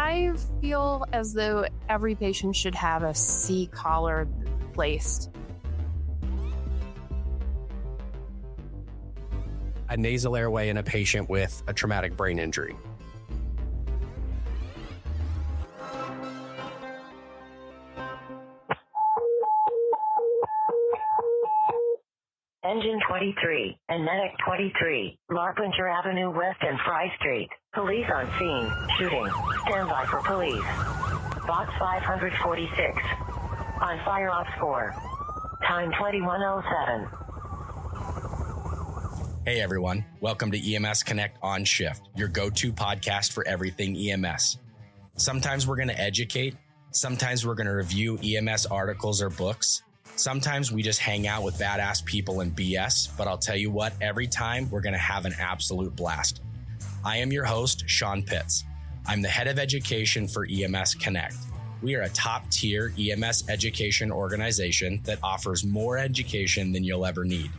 I feel as though every patient should have a C collar placed. A nasal airway in a patient with a traumatic brain injury. Engine 23 and Medic 23, Larpenteur Avenue West and Fry Street. Police on scene. Shooting. Stand by for police. Box 546. On fire off score. Time 21:07. Hey everyone, welcome to EMS Connect on Shift, your go-to podcast for everything EMS. Sometimes we're going to educate, sometimes we're going to review EMS articles or books, sometimes we just hang out with badass people and BS, but I'll tell you what, every time we're going to have an absolute blast. I am your host, Sean Pitts. I'm the head of education for EMS Connect. We are a top-tier EMS education organization that offers more education than you'll ever need.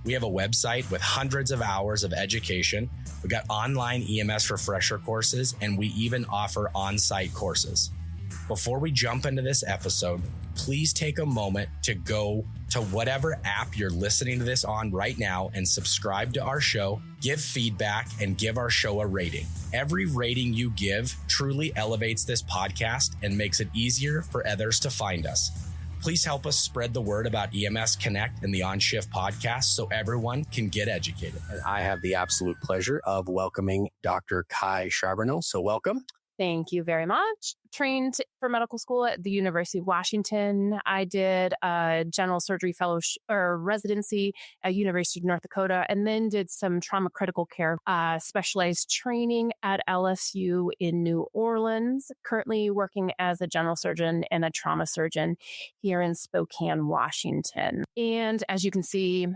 We have a website with hundreds of hours of education. We got online EMS refresher courses, and we even offer on-site courses. Before we jump into this episode, please take a moment to go to whatever app you're listening to this on right now and subscribe to our show, give feedback, and give our show a rating. Every rating you give truly elevates this podcast and makes it easier for others to find us. Please help us spread the word about EMS Connect and the On Shift podcast so everyone can get educated. And I have the absolute pleasure of welcoming Dr. Kai Sharbono. So welcome. Thank you very much. Trained for medical school at the University of Washington. I did a general surgery fellowship or residency at University of North Dakota, and then did some trauma critical care specialized training at LSU in New Orleans. Currently working as a general surgeon and a trauma surgeon here in Spokane, Washington. And as you can see,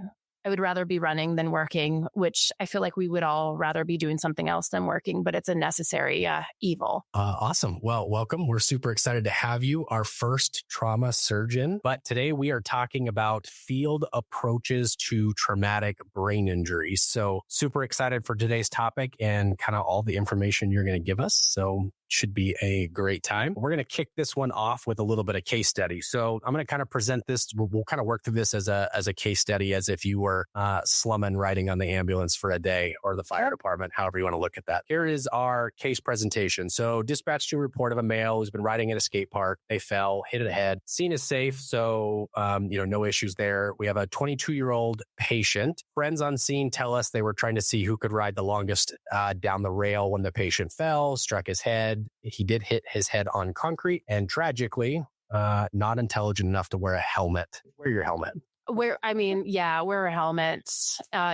I would rather be running than working, which I feel like we would all rather be doing something else than working, but it's a necessary evil. Awesome. Well, welcome. We're super excited to have you, our first trauma surgeon. But today we are talking about field approaches to traumatic brain injuries. So super excited for today's topic and kind of all the information you're going to give us. So should be a great time. We're going to kick this one off with a little bit of case study. So I'm going to kind of present this. We'll kind of work through this as a case study, as if you were slumming riding on the ambulance for a day or the fire department, however you want to look at that. Here is our case presentation. So dispatched to a report of a male who's been riding at a skate park. They fell, hit a head. Scene is safe. So, no issues there. We have a 22-year-old patient. Friends on scene tell us they were trying to see who could ride the longest down the rail when the patient fell, struck his head. He did hit his head on concrete and tragically, not intelligent enough to wear a helmet. Wear your helmet. Wear a helmet.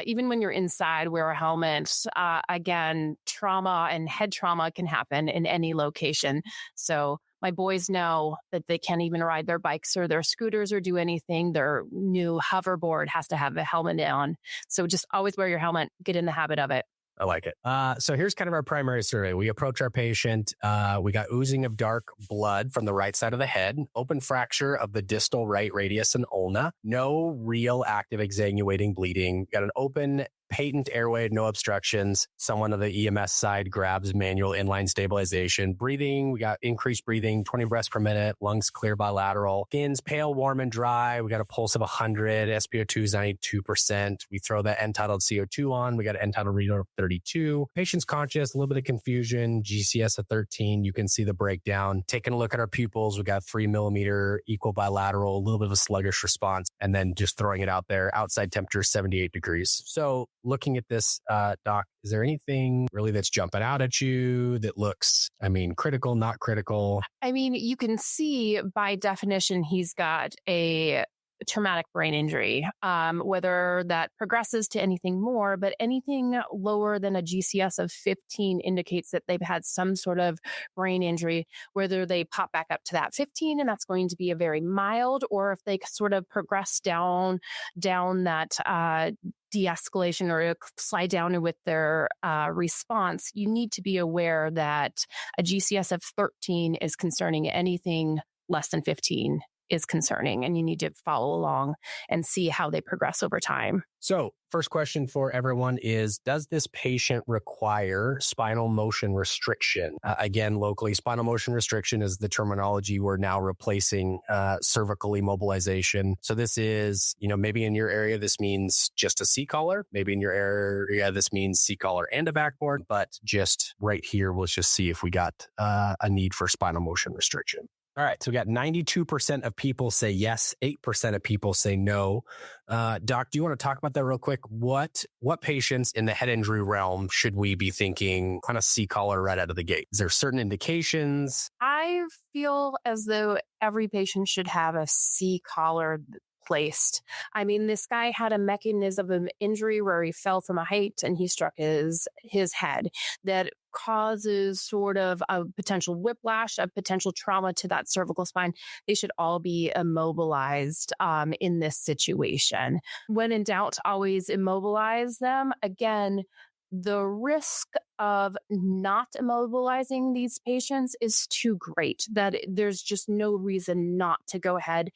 Even when you're inside, wear a helmet. Again, trauma and head trauma can happen in any location. So my boys know that they can't even ride their bikes or their scooters or do anything. Their new hoverboard has to have a helmet on. So just always wear your helmet. Get in the habit of it. I like it. So here's kind of our primary survey. We approach our patient. We got oozing of dark blood from the right side of the head, open fracture of the distal right radius and ulna, no real active exsanguating bleeding, got an open patent airway, no obstructions. Someone on the EMS side grabs manual inline stabilization. Breathing, we got increased breathing, 20 breaths per minute, lungs clear bilateral. Skin's pale, warm, and dry. We got a pulse of 100, SpO2 is 92%. We throw that end-tidal CO2 on. We got an end-tidal readout of 32. Patient's conscious, a little bit of confusion, GCS of 13. You can see the breakdown. Taking a look at our pupils, we got 3 millimeter, equal bilateral, a little bit of a sluggish response, and then just throwing it out there. Outside temperature, 78 degrees. So looking at this, Doc, is there anything really that's jumping out at you that looks, critical, not critical? You can see by definition, he's got a traumatic brain injury, whether that progresses to anything more, but anything lower than a GCS of 15 indicates that they've had some sort of brain injury, whether they pop back up to that 15 and that's going to be a very mild, or if they sort of progress down that de-escalation or slide down with their response, you need to be aware that a GCS of 13 is concerning anything less than 15. is concerning, and you need to follow along and see how they progress over time. So first question for everyone is, does this patient require spinal motion restriction? Again, locally, spinal motion restriction is the terminology we're now replacing cervical immobilization. So this is, maybe in your area, this means just a C-collar. Maybe in your area, this means C-collar and a backboard. But just right here, we'll just see if we got a need for spinal motion restriction. All right, so we got 92% of people say yes, 8% of people say no. Doc, do you want to talk about that real quick? What patients in the head injury realm should we be thinking kind of C-collar right out of the gate? Is there certain indications? I feel as though every patient should have a C-collar placed. I mean, this guy had a mechanism of injury where he fell from a height and he struck his head that causes sort of a potential whiplash, a potential trauma to that cervical spine. They should all be immobilized in this situation. When in doubt, always immobilize them. Again, the risk of not immobilizing these patients is too great that there's just no reason not to go ahead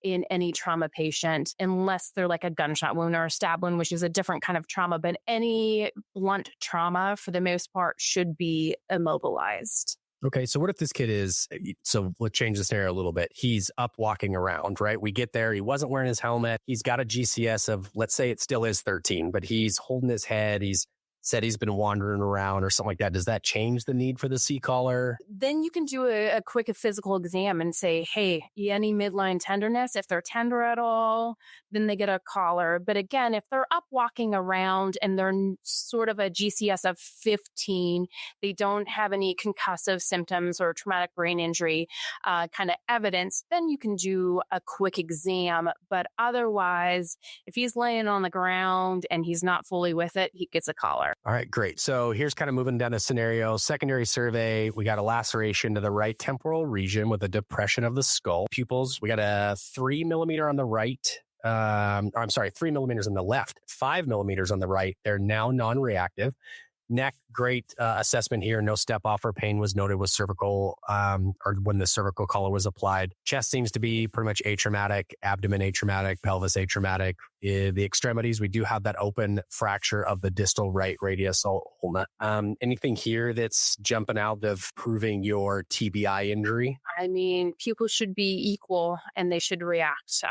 in any trauma patient unless they're like a gunshot wound or a stab wound, which is a different kind of trauma. But any blunt trauma, for the most part, should be immobilized. Okay, so what if this kid is, so let's change the scenario a little bit. He's up walking around, right? We get there, he wasn't wearing his helmet. He's got a GCS of, let's say it still is 13, but he's holding his head. He's said he's been wandering around or something like that. Does that change the need for the C-collar? Then you can do a quick physical exam and say, hey, any midline tenderness? If they're tender at all, then they get a collar. But again, if they're up walking around and they're sort of a GCS of 15, they don't have any concussive symptoms or traumatic brain injury kind of evidence, then you can do a quick exam. But otherwise, if he's laying on the ground and he's not fully with it, he gets a collar. All right, great. So here's kind of moving down a scenario. Secondary survey, we got a laceration to the right temporal region with a depression of the skull. Pupils, we got a 3 millimeter on the right. 3 millimeters on the left, 5 millimeters on the right. They're now non-reactive. Neck, great assessment here. No step off or pain was noted with cervical or when the cervical collar was applied. Chest seems to be pretty much atraumatic, abdomen atraumatic, pelvis atraumatic. The extremities, we do have that open fracture of the distal right radius ulna. Anything here that's jumping out of proving your TBI injury? I mean, pupils should be equal and they should react,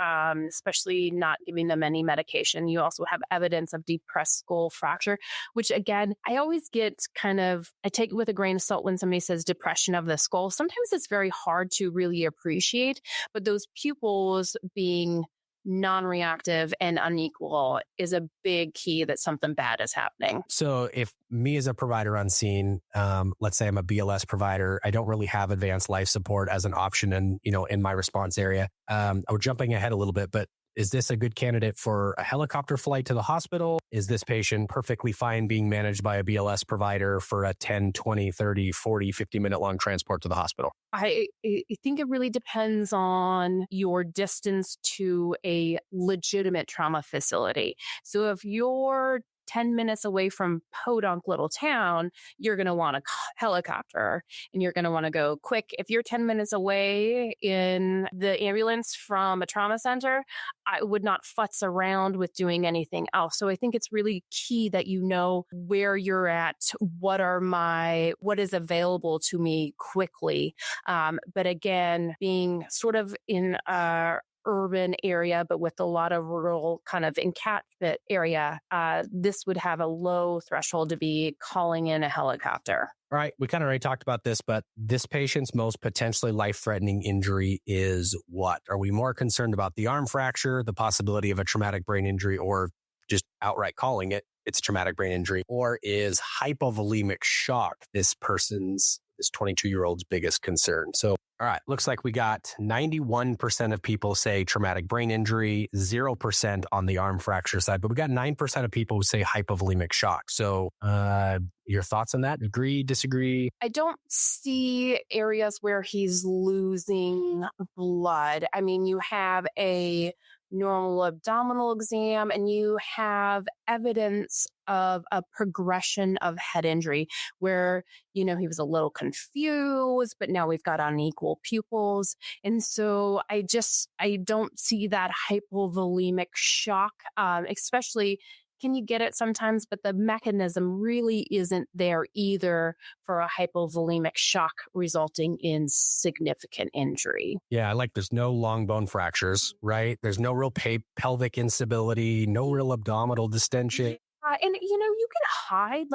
especially not giving them any medication. You also have evidence of depressed skull fracture, which again, I always get I take it with a grain of salt when somebody says depression of the skull. Sometimes it's very hard to really appreciate, but those pupils being non-reactive and unequal is a big key that something bad is happening. So if me as a provider on scene, let's say I'm a BLS provider, I don't really have advanced life support as an option in my response area. I'm jumping ahead a little bit, but is this a good candidate for a helicopter flight to the hospital? Is this patient perfectly fine being managed by a BLS provider for a 10, 20, 30, 40, 50-minute long transport to the hospital? I think it really depends on your distance to a legitimate trauma facility. So if you're 10 minutes away from podunk little town, you're going to want a helicopter and you're going to want to go quick. If you're 10 minutes away in the ambulance from a trauma center, I would not futz around with doing anything else. So I think it's really key that you know where you're at, what is available to me quickly. But again, being sort of in a urban area, but with a lot of rural kind of encampment area, this would have a low threshold to be calling in a helicopter. All right. We kind of already talked about this, but this patient's most potentially life-threatening injury is what? Are we more concerned about the arm fracture, the possibility of a traumatic brain injury, or just outright calling it's a traumatic brain injury? Or is hypovolemic shock this 22-year-old's biggest concern? So, all right, looks like we got 91% of people say traumatic brain injury, 0% on the arm fracture side, but we got 9% of people who say hypovolemic shock. So your thoughts on that? Agree, disagree? I don't see areas where he's losing blood. I mean, you have a normal abdominal exam, and you have evidence of a progression of head injury where, he was a little confused, but now we've got unequal pupils. And so I don't see that hypovolemic shock, especially can you get it sometimes, but the mechanism really isn't there either for a hypovolemic shock resulting in significant injury. Yeah, there's no long bone fractures, right? There's no real pelvic instability, no real abdominal distension. And you can hide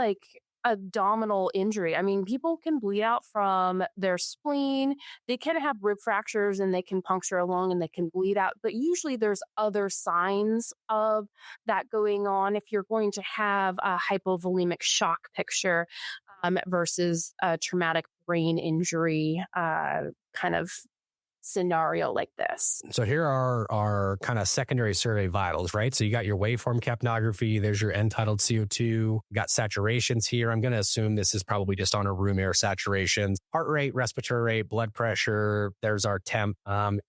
abdominal injury. I mean, people can bleed out from their spleen. They can have rib fractures and they can puncture a lung and they can bleed out. But usually there's other signs of that going on if you're going to have a hypovolemic shock picture versus a traumatic brain injury kind of scenario like this. So here are our kind of secondary survey vitals, right? So you got your waveform capnography, there's your end-tidal CO2, you got saturations here. I'm going to assume this is probably just on a room air saturations, heart rate, respiratory rate, blood pressure. There's our temp.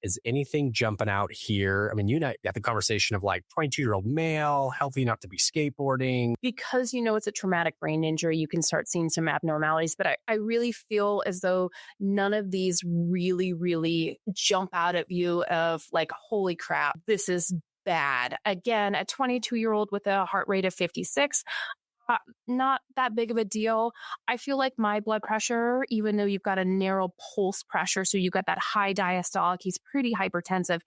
Is anything jumping out here? I mean, you got the conversation of 22-year-old male, healthy enough to be skateboarding. Because it's a traumatic brain injury, you can start seeing some abnormalities. But I really feel as though none of these really, really jump out at you of holy crap, this is bad. Again, a 22-year-old with a heart rate of 56, not that big of a deal. I feel like my blood pressure, even though you've got a narrow pulse pressure, so you've got that high diastolic, he's pretty hypertensive.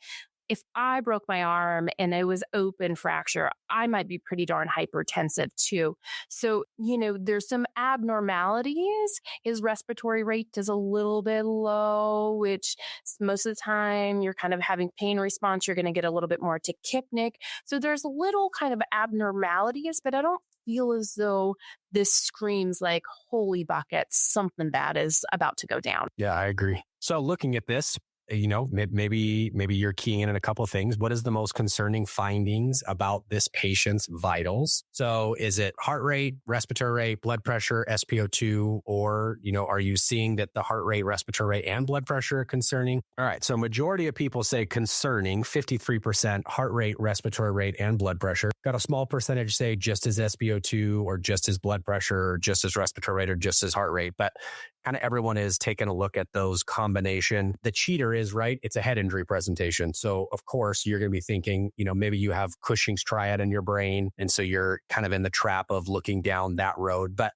If I broke my arm and it was open fracture, I might be pretty darn hypertensive too. So, there's some abnormalities. His respiratory rate is a little bit low, which most of the time you're kind of having pain response. You're going to get a little bit more tachypnic. So there's little kind of abnormalities, but I don't feel as though this screams holy buckets, something bad is about to go down. Yeah, I agree. So looking at this, maybe you're keying in a couple of things. What is the most concerning findings about this patient's vitals? So is it heart rate, respiratory rate, blood pressure, SpO2, or, are you seeing that the heart rate, respiratory rate, and blood pressure are concerning? All right. So majority of people say concerning, 53% heart rate, respiratory rate, and blood pressure. Got a small percentage say just as SpO2 or just as blood pressure or just as respiratory rate or just as heart rate. But kind of everyone is taking a look at those combination. The cheater is, right, it's a head injury presentation. So of course you're going to be thinking, maybe you have Cushing's triad in your brain. And so you're kind of in the trap of looking down that road, but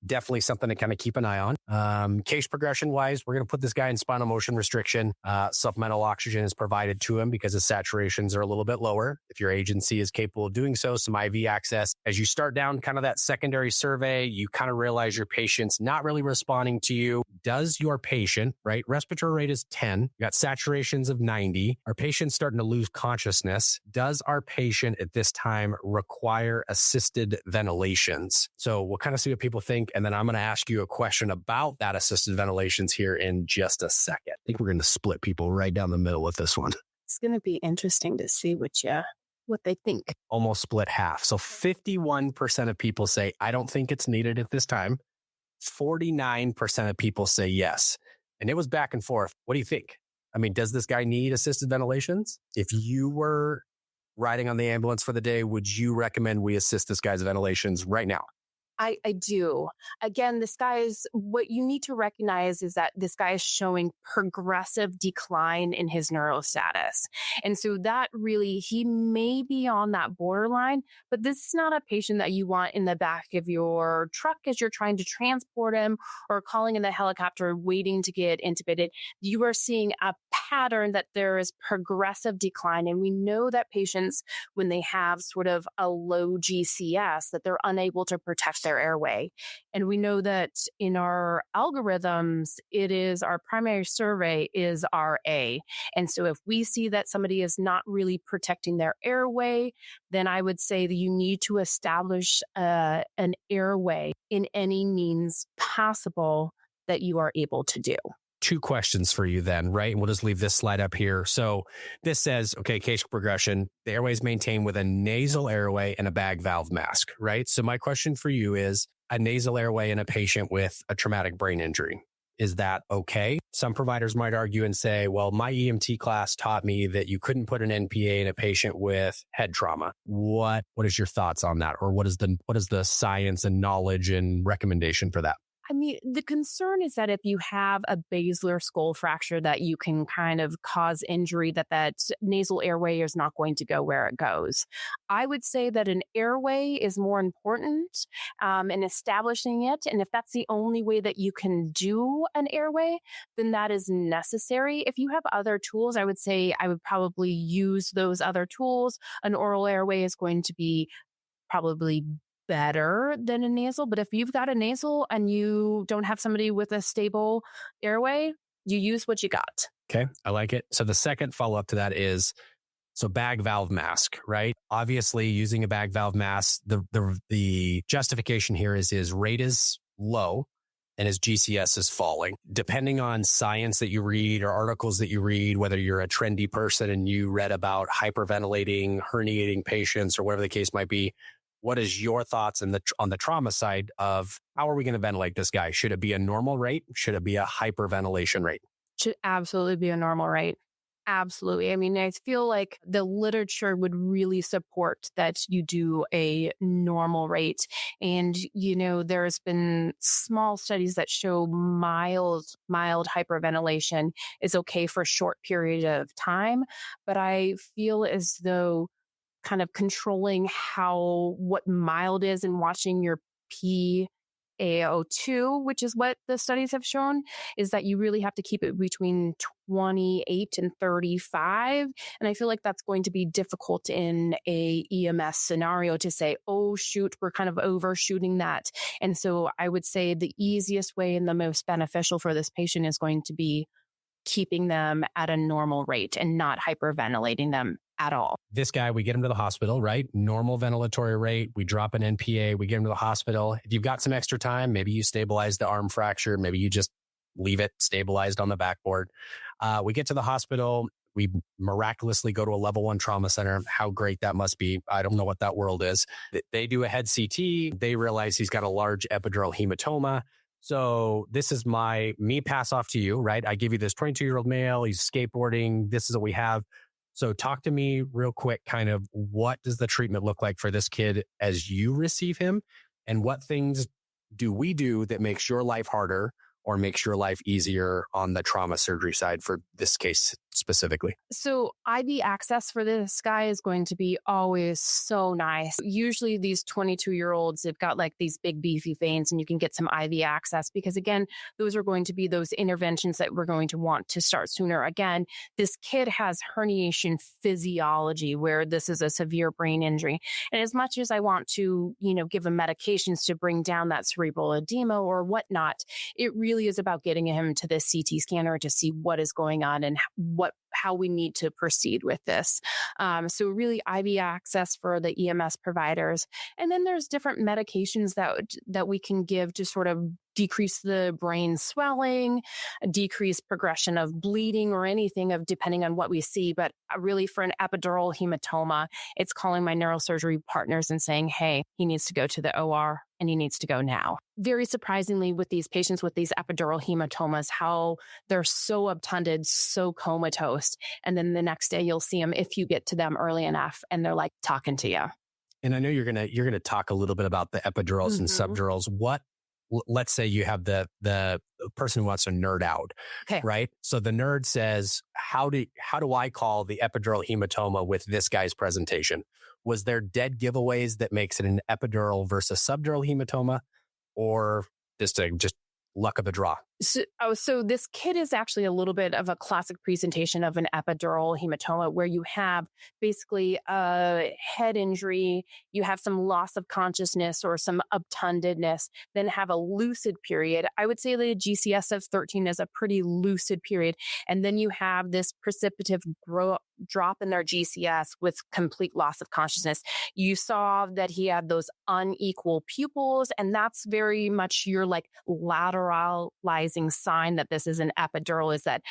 definitely something to kind of keep an eye on. Case progression wise, we're going to put this guy in spinal motion restriction. Supplemental oxygen is provided to him because his saturations are a little bit lower. If your agency is capable of doing so, some IV access. As you start down kind of that secondary survey, you kind of realize your patient's not really responding to you. Does your patient, right? Respiratory rate is 10. You got saturations of 90. Our patient's starting to lose consciousness. Does our patient at this time require assisted ventilations? So we'll kind of see what people think. And then I'm going to ask you a question about that assisted ventilations here in just a second. I think we're going to split people right down the middle with this one. It's going to be interesting to see what they think. Almost split half. So 51% of people say, I don't think it's needed at this time. 49% of people say yes. And it was back and forth. What do you think? I mean, does this guy need assisted ventilations? If you were riding on the ambulance for the day, would you recommend we assist this guy's ventilations right now? I do. Again, what you need to recognize is that this guy is showing progressive decline in his neurostatus. And so that really, he may be on that borderline, but this is not a patient that you want in the back of your truck as you're trying to transport him or calling in the helicopter waiting to get intubated. You are seeing a pattern that there is progressive decline. And we know that patients, when they have sort of a low GCS, that they're unable to protect their airway. And we know that in our algorithms, our primary survey is RA. And so if we see that somebody is not really protecting their airway, then I would say that you need to establish an airway in any means possible that you are able to do. Two questions for you then, right? And we'll just leave this slide up here. So this says, okay, case progression, the airway is maintained with a nasal airway and a bag valve mask, right? So my question for you is a nasal airway in a patient with a traumatic brain injury. Is that okay? Some providers might argue and say, well, my EMT class taught me that you couldn't put an NPA in a patient with head trauma. What is your thoughts on that? Or what is the science and knowledge and recommendation for that? I mean, the concern is that if you have a basilar skull fracture that you can kind of cause injury, that nasal airway is not going to go where it goes. I would say that an airway is more important in establishing it. And if that's the only way that you can do an airway, then that is necessary. If you have other tools, I would say I would probably use those other tools. An oral airway is going to be probably better than a nasal. But if you've got a nasal and you don't have somebody with a stable airway, you use what you got. Okay, I like it. So the second follow-up to that is, so bag valve mask, right? Obviously, using a bag valve mask, the justification here is his rate is low and his GCS is falling. Depending on science that you read or articles that you read, whether you're a trendy person and you read about hyperventilating, herniating patients or whatever the case might be, what is your thoughts on the trauma side of how are we going to ventilate this guy? Should it be a normal rate? Should it be a hyperventilation rate? Should absolutely be a normal rate. Absolutely. I mean, I feel like the literature would really support that you do a normal rate. And, there's been small studies that show mild hyperventilation is okay for a short period of time. But I feel as though kind of controlling what mild is and watching your PaO2, which is what the studies have shown, is that you really have to keep it between 28 and 35. And I feel like that's going to be difficult in a EMS scenario to say, oh, shoot, we're kind of overshooting that. And so I would say the easiest way and the most beneficial for this patient is going to be keeping them at a normal rate and not hyperventilating them at all. This guy, we get him to the hospital, right? Normal ventilatory rate. We drop an NPA. We get him to the hospital. If you've got some extra time, maybe you stabilize the arm fracture. Maybe you just leave it stabilized on the backboard. We get to the hospital. We miraculously go to a level 1 trauma center. How great that must be. I don't know what that world is. They do a head CT. They realize he's got a large epidural hematoma. So this is me pass off to you, right? I give you this 22-year-old male. He's skateboarding. This is what we have. So talk to me real quick, kind of what does the treatment look like for this kid as you receive him? And what things do we do that makes your life harder or makes your life easier on the trauma surgery side for this case specifically? So IV access for this guy is going to be always so nice. Usually these 22-year-olds, they've got like these big beefy veins and you can get some IV access because again, those are going to be those interventions that we're going to want to start sooner. Again, this kid has herniation physiology where this is a severe brain injury. And as much as I want to, give him medications to bring down that cerebral edema or whatnot, it really is about getting him to the CT scanner to see what is going on and how we need to proceed with this. So really IV access for the EMS providers. And then there's different medications that we can give to sort of decrease the brain swelling, decrease progression of bleeding or anything depending on what we see. But really for an epidural hematoma, it's calling my neurosurgery partners and saying, hey, he needs to go to the OR and he needs to go now. Very surprisingly with these patients with these epidural hematomas, how they're so obtunded, so comatose. And then the next day you'll see them if you get to them early enough and they're like talking to you. And I know you're gonna talk a little bit about the epidurals and subdurals. Let's say you have the person who wants to nerd out, okay, right? So the nerd says, how do I call the epidural hematoma with this guy's presentation? Was there dead giveaways that makes it an epidural versus subdural hematoma, or just luck of the draw? So this kid is actually a little bit of a classic presentation of an epidural hematoma where you have basically a head injury, you have some loss of consciousness or some obtundedness, then have a lucid period. I would say the GCS of 13 is a pretty lucid period. And then you have this precipitative drop in their GCS with complete loss of consciousness. You saw that he had those unequal pupils, and that's very much your like lateralized sign that this is an epidural, is that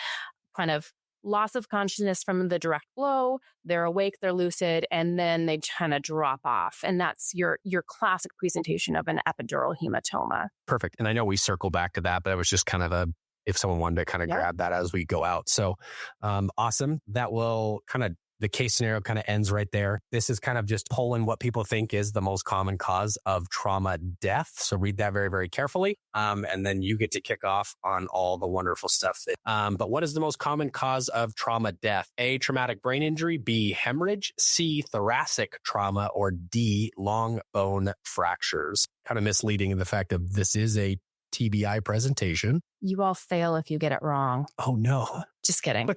kind of loss of consciousness from the direct blow. They're awake, they're lucid, and then they kind of drop off. And that's your classic presentation of an epidural hematoma. Perfect. And I know we circle back to that, but it was just kind of if someone wanted to kind of grab that as we go out. So awesome. That will kind of, the case scenario kind of ends right there. This is kind of just pulling what people think is the most common cause of trauma death. So read that very, very carefully. And then you get to kick off on all the wonderful stuff. But what is the most common cause of trauma death? A, traumatic brain injury. B, hemorrhage. C, thoracic trauma. Or D, long bone fractures. Kind of misleading in the fact that this is a TBI presentation. You all fail if you get it wrong. Oh, no. Just kidding.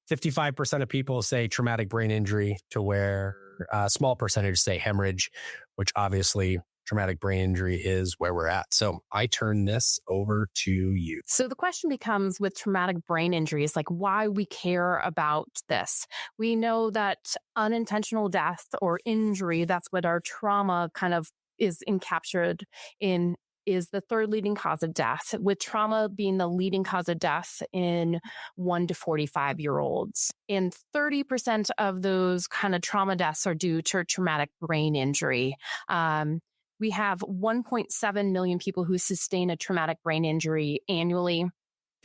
55% of people say traumatic brain injury, to where a small percentage say hemorrhage, which obviously traumatic brain injury is where we're at. So I turn this over to you. So the question becomes, with traumatic brain injuries, like why we care about this. We know that unintentional death or injury, that's what our trauma kind of is encaptured in, is the third leading cause of death, with trauma being the leading cause of death in 1 to 45-year-olds. And 30% of those kind of trauma deaths are due to traumatic brain injury. We have 1.7 million people who sustain a traumatic brain injury annually.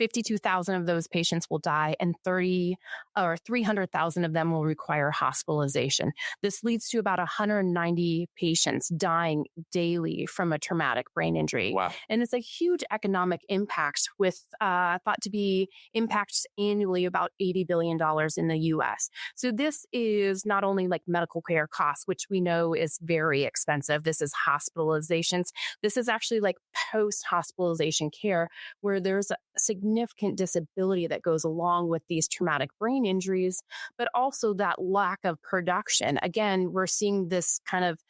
52,000 of those patients will die, and 300,000 of them will require hospitalization. This leads to about 190 patients dying daily from a traumatic brain injury. Wow. And it's a huge economic impact, with thought to be impacts annually about $80 billion in the US. So this is not only like medical care costs, which we know is very expensive. This is hospitalizations. This is actually like post-hospitalization care, where there's a significant disability that goes along with these traumatic brain injuries, but also that lack of production. Again, we're seeing this kind of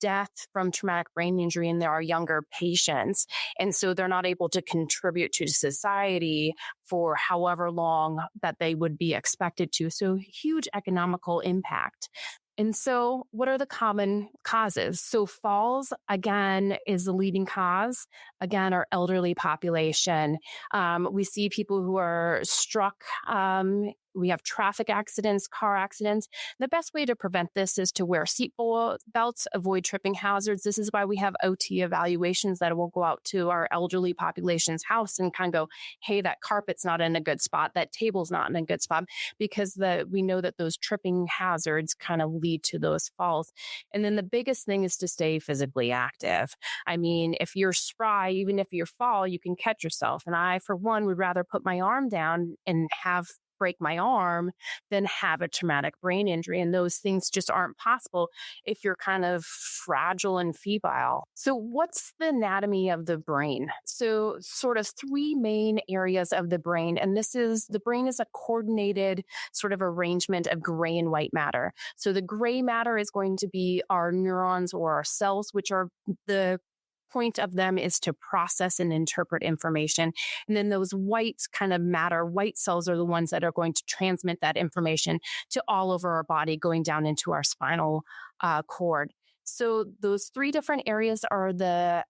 death from traumatic brain injury in our younger patients. And so they're not able to contribute to society for however long that they would be expected to. So huge economical impact. And so what are the common causes? So falls, again, is the leading cause. Again, our elderly population. We see people who are struck. We have traffic accidents, car accidents. The best way to prevent this is to wear seat belts, avoid tripping hazards. This is why we have OT evaluations that will go out to our elderly population's house and kind of go, hey, that carpet's not in a good spot. That table's not in a good spot, because we know that those tripping hazards kind of lead to those falls. And then the biggest thing is to stay physically active. I mean, if you're spry, even if you fall, you can catch yourself. And I, for one, would rather put my arm down and break my arm than have a traumatic brain injury. And those things just aren't possible if you're kind of fragile and febrile. So what's the anatomy of the brain? So sort of three main areas of the brain. And the brain is a coordinated sort of arrangement of gray and white matter. So the gray matter is going to be our neurons or our cells, which are the point of them is to process and interpret information. And then those white kind of matter, white cells, are the ones that are going to transmit that information to all over our body, going down into our spinal cord. So those three different areas are the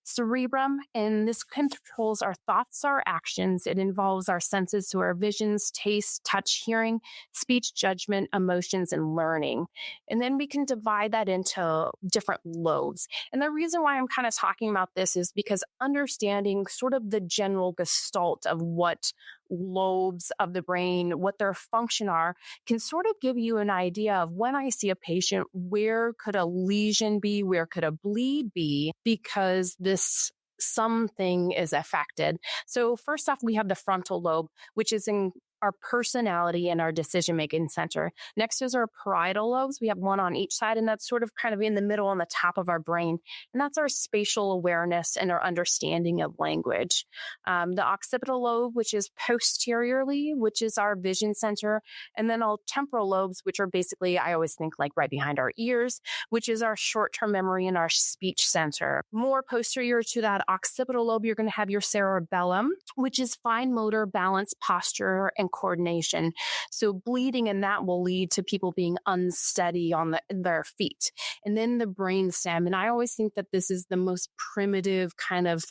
cerebrum, and this controls our thoughts, our actions. It involves our senses, so our visions, taste, touch, hearing, speech, judgment, emotions, and learning. And then we can divide that into different lobes. And the reason why I'm kind of talking about this is because understanding sort of the general gestalt of what lobes of the brain, what their function are, can sort of give you an idea of, when I see a patient, where could a lesion be, where could a bleed be, because this something is affected. So first off, we have the frontal lobe, which is in our personality and our decision-making center. Next is our parietal lobes. We have one on each side, and that's sort of kind of in the middle on the top of our brain. And that's our spatial awareness and our understanding of language. The occipital lobe, which is posteriorly, which is our vision center. And then all temporal lobes, which are basically, I always think like right behind our ears, which is our short-term memory and our speech center. More posterior to that occipital lobe, you're going to have your cerebellum, which is fine motor, balance, posture, and coordination. So bleeding in that will lead to people being unsteady on their feet. And then the brainstem. And I always think that this is the most primitive kind of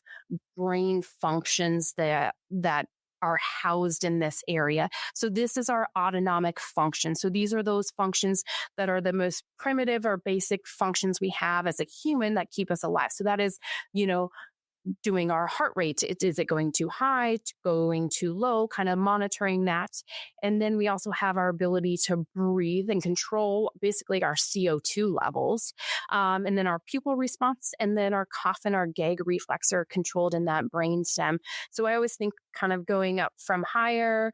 brain functions that are housed in this area. So this is our autonomic function. So these are those functions that are the most primitive or basic functions we have as a human that keep us alive. So that is, doing our heart rate. Is it going too high, going too low, kind of monitoring that. And then we also have our ability to breathe and control basically our CO2 levels. And then our pupil response, and then our cough and our gag reflex are controlled in that brain stem. So I always think kind of going up from higher.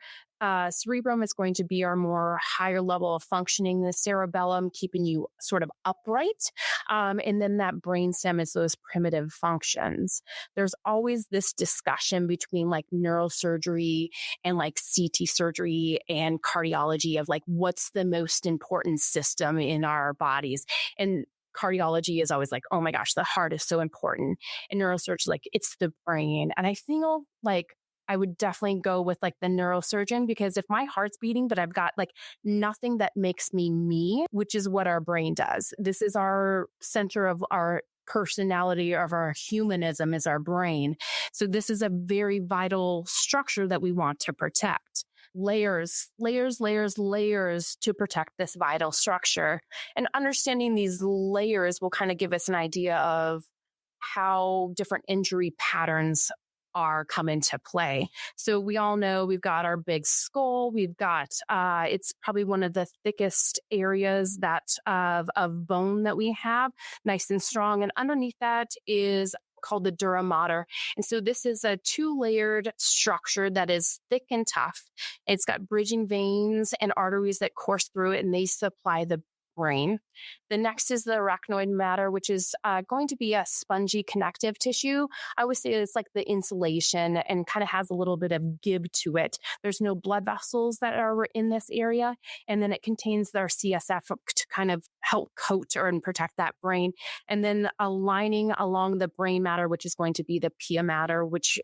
Cerebrum is going to be our more higher level of functioning, the cerebellum keeping you sort of upright. And then that brainstem is those primitive functions. There's always this discussion between like neurosurgery and like CT surgery and cardiology of like, what's the most important system in our bodies? And cardiology is always like, oh my gosh, the heart is so important. And neurosurgery, like it's the brain. And I feel like I would definitely go with like the neurosurgeon, because if my heart's beating, but I've got like nothing that makes me, which is what our brain does. This is our center of our personality, of our humanism, is our brain. So this is a very vital structure that we want to protect. Layers to protect this vital structure. And understanding these layers will kind of give us an idea of how different injury patterns are come into play. So we all know we've got our big skull. We've got, it's probably one of the thickest areas that of bone that we have, nice and strong. And underneath that is called the dura mater. And so this is a 2-layered structure that is thick and tough. It's got bridging veins and arteries that course through it, and they supply the brain. The next is the arachnoid matter, which is going to be a spongy connective tissue. I would say it's like the insulation and kind of has a little bit of give to it. There's no blood vessels that are in this area. And then it contains their CSF to kind of help coat and protect that brain. And then a lining along the brain matter, which is going to be the pia mater, which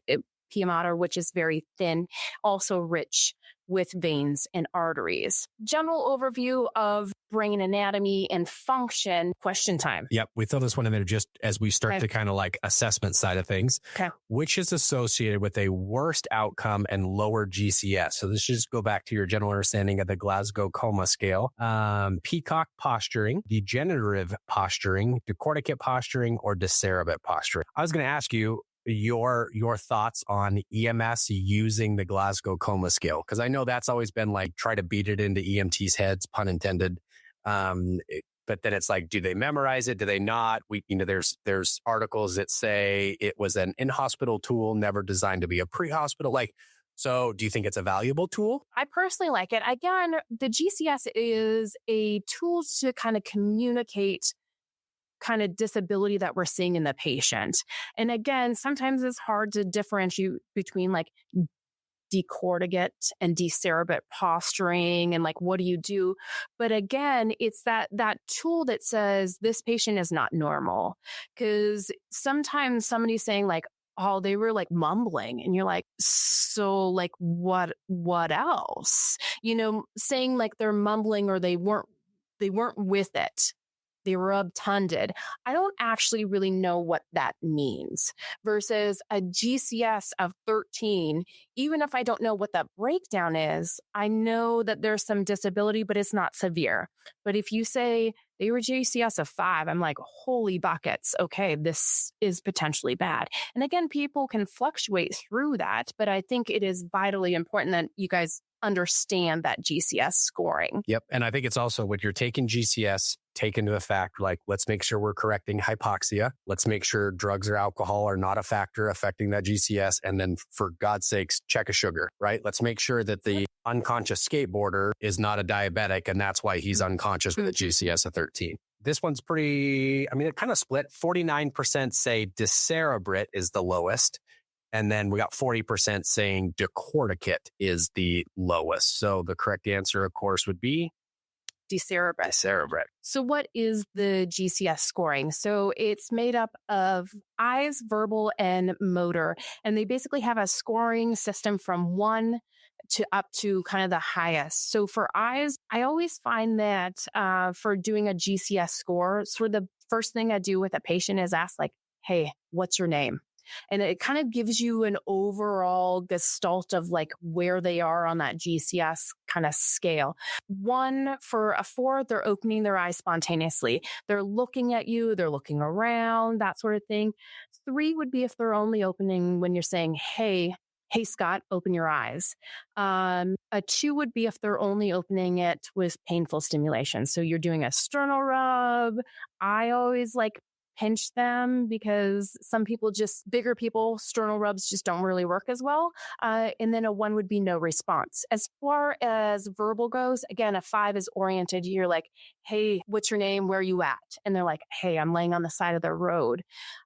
is very thin, also rich with veins and arteries. General overview of brain anatomy and function. Question time. Yep. We throw this one in there just as we start the kind of like assessment side of things. Okay. Which is associated with a worst outcome and lower GCS. So this should just go back to your general understanding of the Glasgow Coma Scale. Peacock posturing, degenerative posturing, decorticate posturing, or decerebrate posturing. I was going to ask you your thoughts on EMS using the Glasgow Coma Scale, because I know that's always been like try to beat it into EMTs' heads, pun intended. But then it's like, do they memorize it? Do they not? There's articles that say it was an in-hospital tool, never designed to be a pre-hospital. Like, so do you think it's a valuable tool? I personally like it. Again, the GCS is a tool to kind of communicate kind of disability that we're seeing in the patient. And again, sometimes it's hard to differentiate between like decorticate and decerebrate posturing and like, what do you do? But again, it's that tool that says this patient is not normal. Because sometimes somebody's saying like, oh, they were like mumbling, and you're like, so like what else? Saying like they're mumbling or they weren't with it. They were obtunded. I don't actually really know what that means versus a GCS of 13. Even if I don't know what that breakdown is, I know that there's some disability, but it's not severe. But if you say they were GCS of 5, I'm like, holy buckets. Okay, this is potentially bad. And again, people can fluctuate through that, but I think it is vitally important that you guys understand that GCS scoring. Yep. And I think it's also when you're taking GCS, take into the fact, like, let's make sure we're correcting hypoxia. Let's make sure drugs or alcohol are not a factor affecting that GCS. And then for God's sakes, check a sugar, right? Let's make sure that the unconscious skateboarder is not a diabetic. And that's why he's unconscious with a GCS of 13. This one's pretty, it kind of split. 49% say decerebrate is the lowest. And then we got 40% saying decorticate is the lowest. So the correct answer, of course, would be decerebrate. So what is the GCS scoring? So it's made up of eyes, verbal, and motor. And they basically have a scoring system from 1 to up to kind of the highest. So for eyes, I always find that for doing a GCS score, sort of the first thing I do with a patient is ask like, hey, what's your name? And it kind of gives you an overall gestalt of like where they are on that GCS kind of scale. 1 for a 4, they're opening their eyes spontaneously. They're looking at you, they're looking around, that sort of thing. 3 would be if they're only opening when you're saying, hey, Scott, open your eyes. A 2 would be if they're only opening it with painful stimulation. So you're doing a sternal rub. I always like pinch them because some people bigger people, sternal rubs just don't really work as well. And then a 1 would be no response. As far as verbal goes, again, a 5 is oriented. You're like, hey, what's your name? Where are you at? And they're like, hey, I'm laying on the side of the road.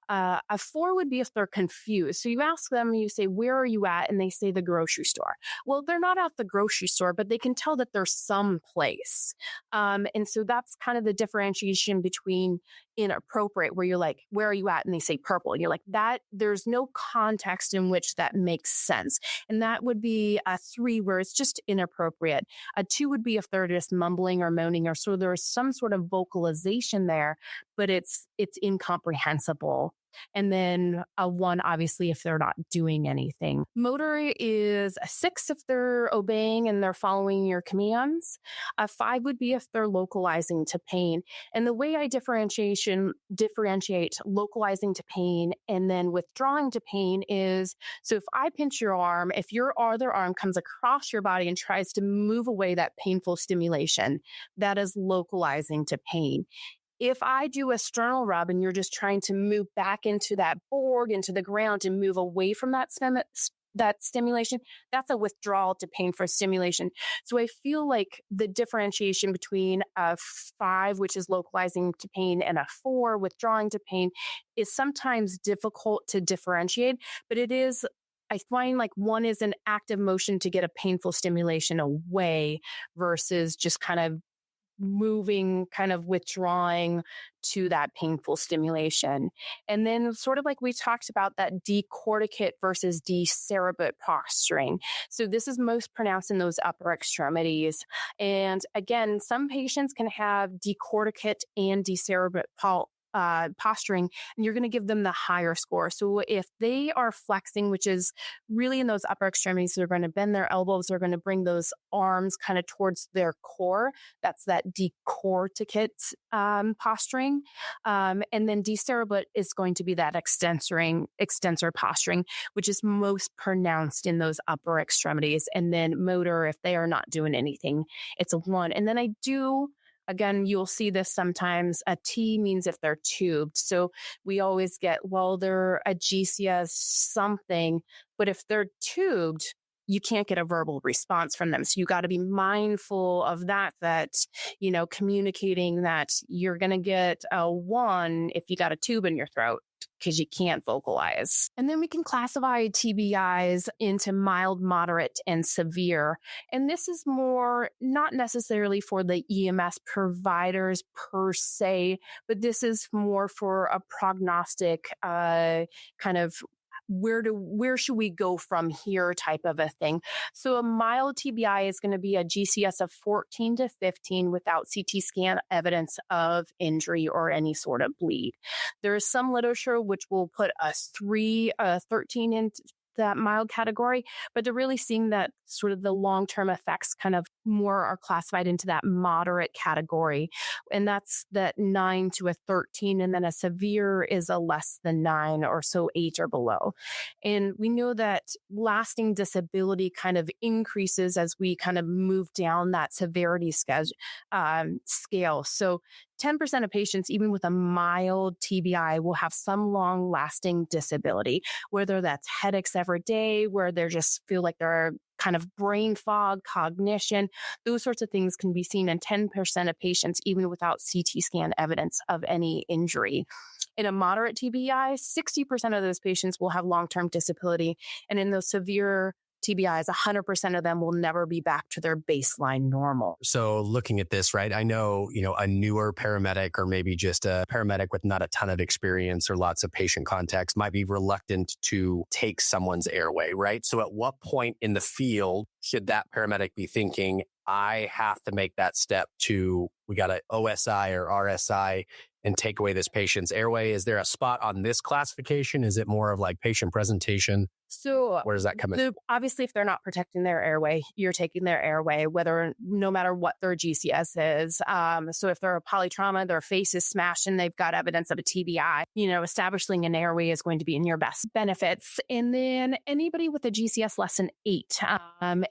A 4 would be if they're confused. So you ask them, you say, where are you at? And they say the grocery store. Well, they're not at the grocery store, but they can tell that they're someplace. And so that's kind of the differentiation between inappropriate, where you're like, where are you at? And they say purple. And you're like, that there's no context in which that makes sense. And that would be a 3 where it's just inappropriate. A 2 would be if they're just mumbling or moaning, or so there's some sort of vocalization there, but it's incomprehensible. And then a 1, obviously, if they're not doing anything. Motor is a 6 if they're obeying and they're following your commands. A 5 would be if they're localizing to pain. And the way I differentiate localizing to pain and then withdrawing to pain is, so if I pinch your arm, if your other arm comes across your body and tries to move away that painful stimulation, that is localizing to pain. If I do a sternal rub and you're just trying to move back into that board, into the ground, and move away from that stimulation, that's a withdrawal to pain for stimulation. So I feel like the differentiation between a 5, which is localizing to pain, and a 4, withdrawing to pain, is sometimes difficult to differentiate, but it is. I find like 1 is an active motion to get a painful stimulation away versus just kind of moving, kind of withdrawing to that painful stimulation. And then sort of like we talked about that decorticate versus decerebate posturing. So this is most pronounced in those upper extremities. And again, some patients can have decorticate and decerebate posturing, and you're going to give them the higher score. So if they are flexing, which is really in those upper extremities, they're going to bend their elbows, they're going to bring those arms kind of towards their core. That's that decorticate posturing. And then decerebate is going to be that extensor posturing, which is most pronounced in those upper extremities. And then motor, if they are not doing anything, it's a 1. And then again, you'll see this sometimes. A T means if they're tubed. So we always get, well, they're a GCS something, but if they're tubed, you can't get a verbal response from them. So you got to be mindful of that, communicating that you're going to get a 1 if you got a tube in your throat, because you can't vocalize. And then we can classify TBIs into mild, moderate, and severe. And this is more not necessarily for the EMS providers per se, but this is more for a prognostic kind of where should we go from here type of a thing. So a mild TBI is going to be a GCS of 14 to 15 without CT scan evidence of injury or any sort of bleed. There is some literature which will put a 13 into that mild category, but they're really seeing that sort of the long-term effects kind of more are classified into that moderate category. And that's that 9 to a 13. And then a severe is a less than 9 or so 8 or below. And we know that lasting disability kind of increases as we kind of move down that severity scale. So 10% of patients, even with a mild TBI, will have some long-lasting disability, whether that's headaches every day, where they just feel like they're kind of brain fog, cognition. Those sorts of things can be seen in 10% of patients, even without CT scan evidence of any injury. In a moderate TBI, 60% of those patients will have long-term disability. And in those severe TBIs, 100% of them will never be back to their baseline normal. So looking at this, right, I know, a newer paramedic or maybe just a paramedic with not a ton of experience or lots of patient contacts might be reluctant to take someone's airway, right? So at what point in the field should that paramedic be thinking, I have to make that step to, we got an OSI or RSI and take away this patient's airway. Is there a spot on this classification? Is it more of like patient presentation? So Where does that come in? obviously, if they're not protecting their airway, you're taking their airway, no matter what their GCS is. So if they're a polytrauma, their face is smashed and they've got evidence of a TBI, establishing an airway is going to be in your best benefits. And then anybody with a GCS less than 8,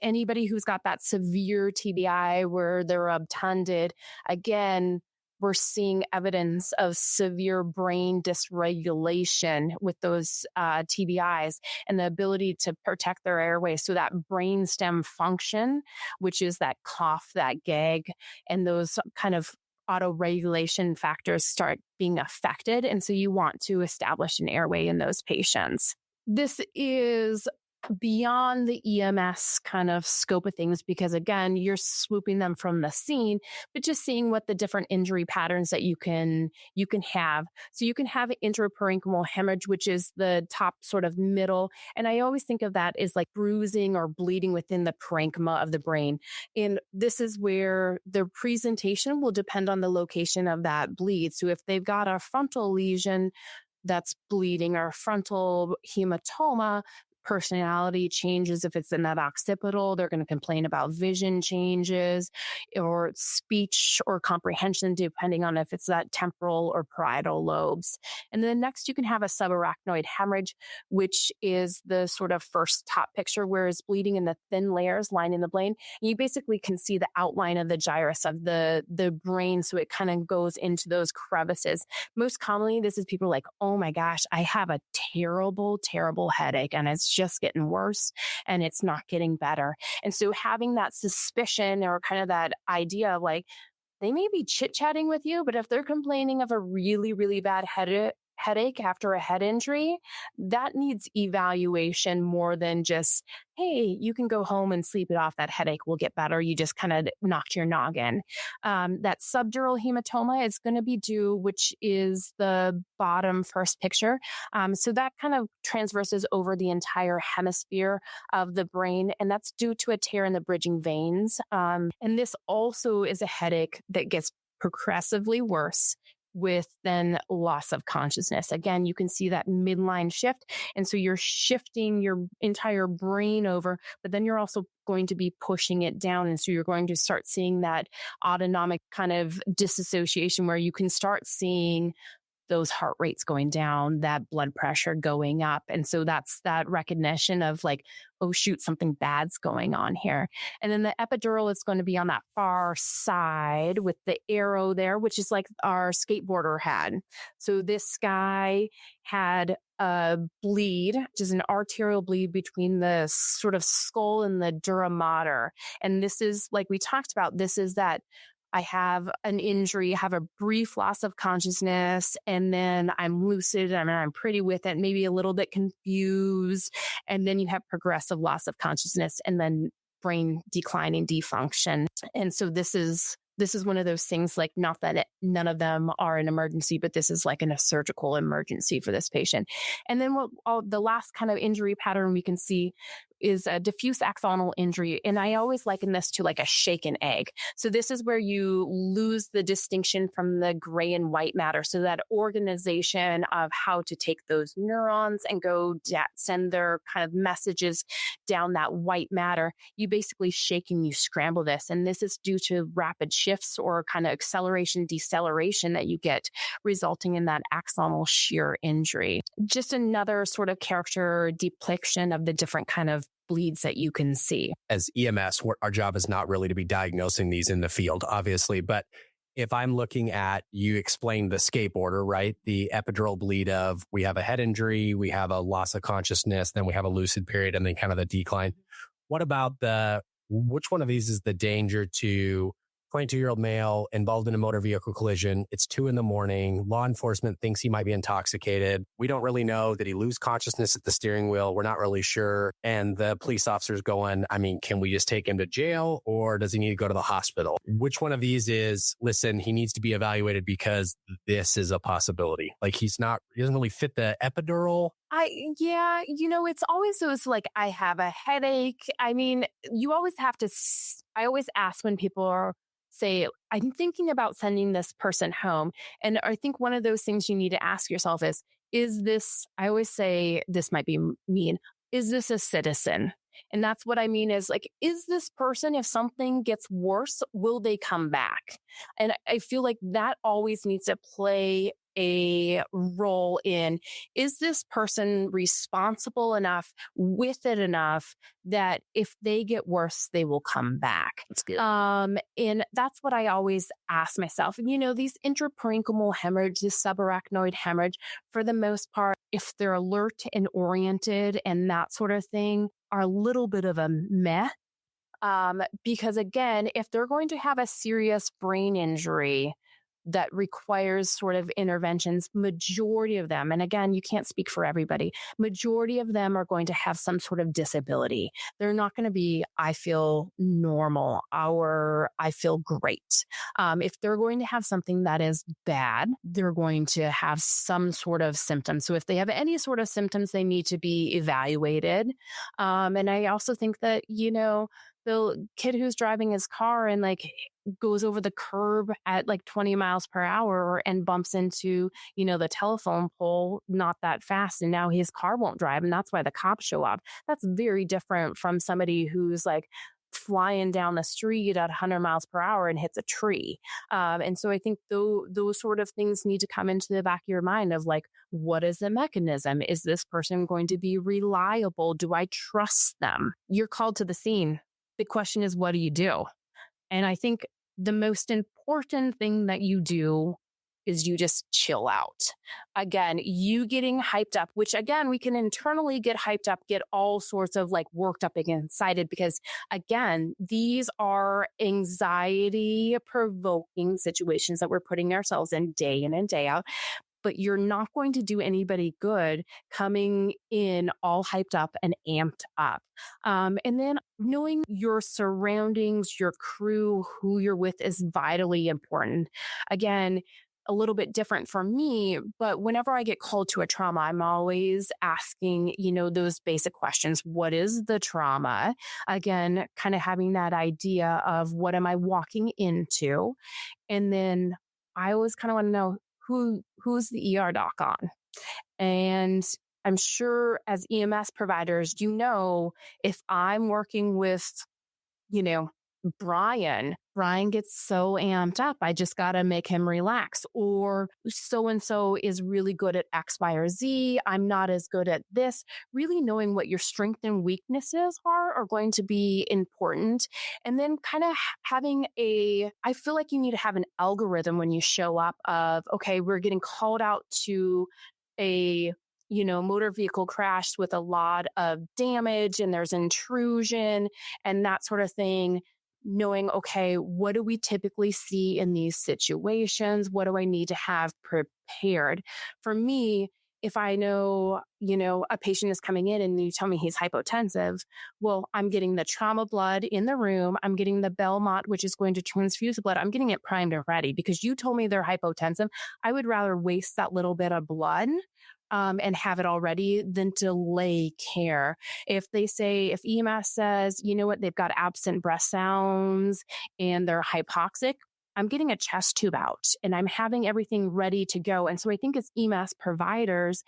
anybody who's got that severe TBI where they're obtunded, again, we're seeing evidence of severe brain dysregulation with those TBIs and the ability to protect their airway. So that brainstem function, which is that cough, that gag, and those kind of autoregulation factors start being affected. And so you want to establish an airway in those patients. This is beyond the EMS kind of scope of things, because again, you're swooping them from the scene, but just seeing what the different injury patterns that you can have. So you can have an intraparenchymal hemorrhage, which is the top sort of middle. And I always think of that as like bruising or bleeding within the parenchyma of the brain. And this is where the presentation will depend on the location of that bleed. So if they've got a frontal lesion that's bleeding or frontal hematoma, personality changes. If it's in that occipital, they're going to complain about vision changes or speech or comprehension, depending on if it's that temporal or parietal lobes. And then next, you can have a subarachnoid hemorrhage, which is the sort of first top picture, where it's bleeding in the thin layers lining the brain. And you basically can see the outline of the gyrus of the brain. So it kind of goes into those crevices. Most commonly, this is people like, oh my gosh, I have a terrible, terrible headache and it's just getting worse and it's not getting better. And so having that suspicion or kind of that idea of like, they may be chit-chatting with you, but if they're complaining of a really, really bad headache after a head injury, that needs evaluation more than just, hey, you can go home and sleep it off. That headache will get better. You just kind of knocked your noggin. That subdural hematoma is going to be due, which is the bottom first picture. So that kind of transverses over the entire hemisphere of the brain, and that's due to a tear in the bridging veins. And this also is a headache that gets progressively worse with then loss of consciousness. Again, you can see that midline shift. And so you're shifting your entire brain over, but then you're also going to be pushing it down. And so you're going to start seeing that autonomic kind of disassociation where you can start seeing those heart rates going down, that blood pressure going up. And so that's that recognition of like, oh, shoot, something bad's going on here. And then the epidural is going to be on that far side with the arrow there, which is like our skateboarder had. So this guy had a bleed, which is an arterial bleed between the sort of skull and the dura mater. And this is, like we talked about, this is that I have an injury, have a brief loss of consciousness, and then I'm lucid. I mean, I'm pretty with it, maybe a little bit confused. And then you have progressive loss of consciousness and then brain declining defunction. And so this is one of those things, like, not that none of them are an emergency, but this is like a surgical emergency for this patient. And then the last kind of injury pattern we can see is a diffuse axonal injury. And I always liken this to like a shaken egg. So this is where you lose the distinction from the gray and white matter. So that organization of how to take those neurons and go send their kind of messages down that white matter, you basically shake and you scramble this. And this is due to rapid shifts or kind of acceleration, deceleration that you get, resulting in that axonal shear injury. Just another sort of character depiction of the different kind of bleeds that you can see. As EMS, our job is not really to be diagnosing these in the field, obviously. But if I'm looking at, you explained the skateboarder, right? The epidural bleed of, we have a head injury, we have a loss of consciousness, then we have a lucid period, and then kind of the decline. What about which one of these is the danger to 22-year-old male involved in a motor vehicle collision? It's 2 a.m. Law enforcement thinks he might be intoxicated. We don't really know. Did he lose consciousness at the steering wheel? We're not really sure. And the police officer's going, I mean, can we just take him to jail, or does he need to go to the hospital? Which one of these is, listen, he needs to be evaluated because this is a possibility? Like, he doesn't really fit the epidural. It's always those like, I have a headache. I mean, you always have to, I always ask when people say, I'm thinking about sending this person home. And I think one of those things you need to ask yourself is this, I always say, this might be mean, is this a citizen? And that's what I mean is like, is this person, if something gets worse, will they come back? And I feel like that always needs to play a role in, is this person responsible enough, with it enough that if they get worse, they will come back. That's good. And that's what I always ask myself. And, these intraparenchymal hemorrhage, this subarachnoid hemorrhage, for the most part, if they're alert and oriented and that sort of thing, are a little bit of a meh. Because again, if they're going to have a serious brain injury that requires sort of interventions, majority of them, and again, you can't speak for everybody, majority of them are going to have some sort of disability. They're not going to be, I feel normal, or I feel great. If they're going to have something that is bad, they're going to have some sort of symptoms. So if they have any sort of symptoms, they need to be evaluated. And I also think that, the kid who's driving his car and like goes over the curb at like 20 miles per hour and bumps into, the telephone pole, not that fast. And now his car won't drive. And that's why the cops show up. That's very different from somebody who's like flying down the street at 100 miles per hour and hits a tree. And so I think those sort of things need to come into the back of your mind of like, what is the mechanism? Is this person going to be reliable? Do I trust them? You're called to the scene. The question is, what do you do? And I think the most important thing that you do is you just chill out. Again, you getting hyped up, which again, we can internally get hyped up, get all sorts of like worked up and excited because again, these are anxiety provoking situations that we're putting ourselves in and day out. But you're not going to do anybody good coming in all hyped up and amped up. And then knowing your surroundings, your crew, who you're with is vitally important. Again, a little bit different for me, but whenever I get called to a trauma, I'm always asking, those basic questions. What is the trauma? Again, kind of having that idea of what am I walking into? And then I always kind of want to know, who's the ER doc on? And I'm sure as EMS providers, if I'm working with, Brian gets so amped up, I just got to make him relax. Or so-and-so is really good at X, Y, or Z. I'm not as good at this. Really knowing what your strengths and weaknesses are going to be important. And then kind of having I feel like you need to have an algorithm when you show up of, okay, we're getting called out to a motor vehicle crash with a lot of damage and there's intrusion and that sort of thing. Knowing, okay, what do we typically see in these situations? What do I need to have prepared? For me, if I know, a patient is coming in and you tell me he's hypotensive, well, I'm getting the trauma blood in the room. I'm getting the Belmont, which is going to transfuse the blood. I'm getting it primed and ready because you told me they're hypotensive. I would rather waste that little bit of blood and have it already than delay care. If EMS says, they've got absent breath sounds and they're hypoxic, I'm getting a chest tube out and I'm having everything ready to go. And so I think as EMS providers,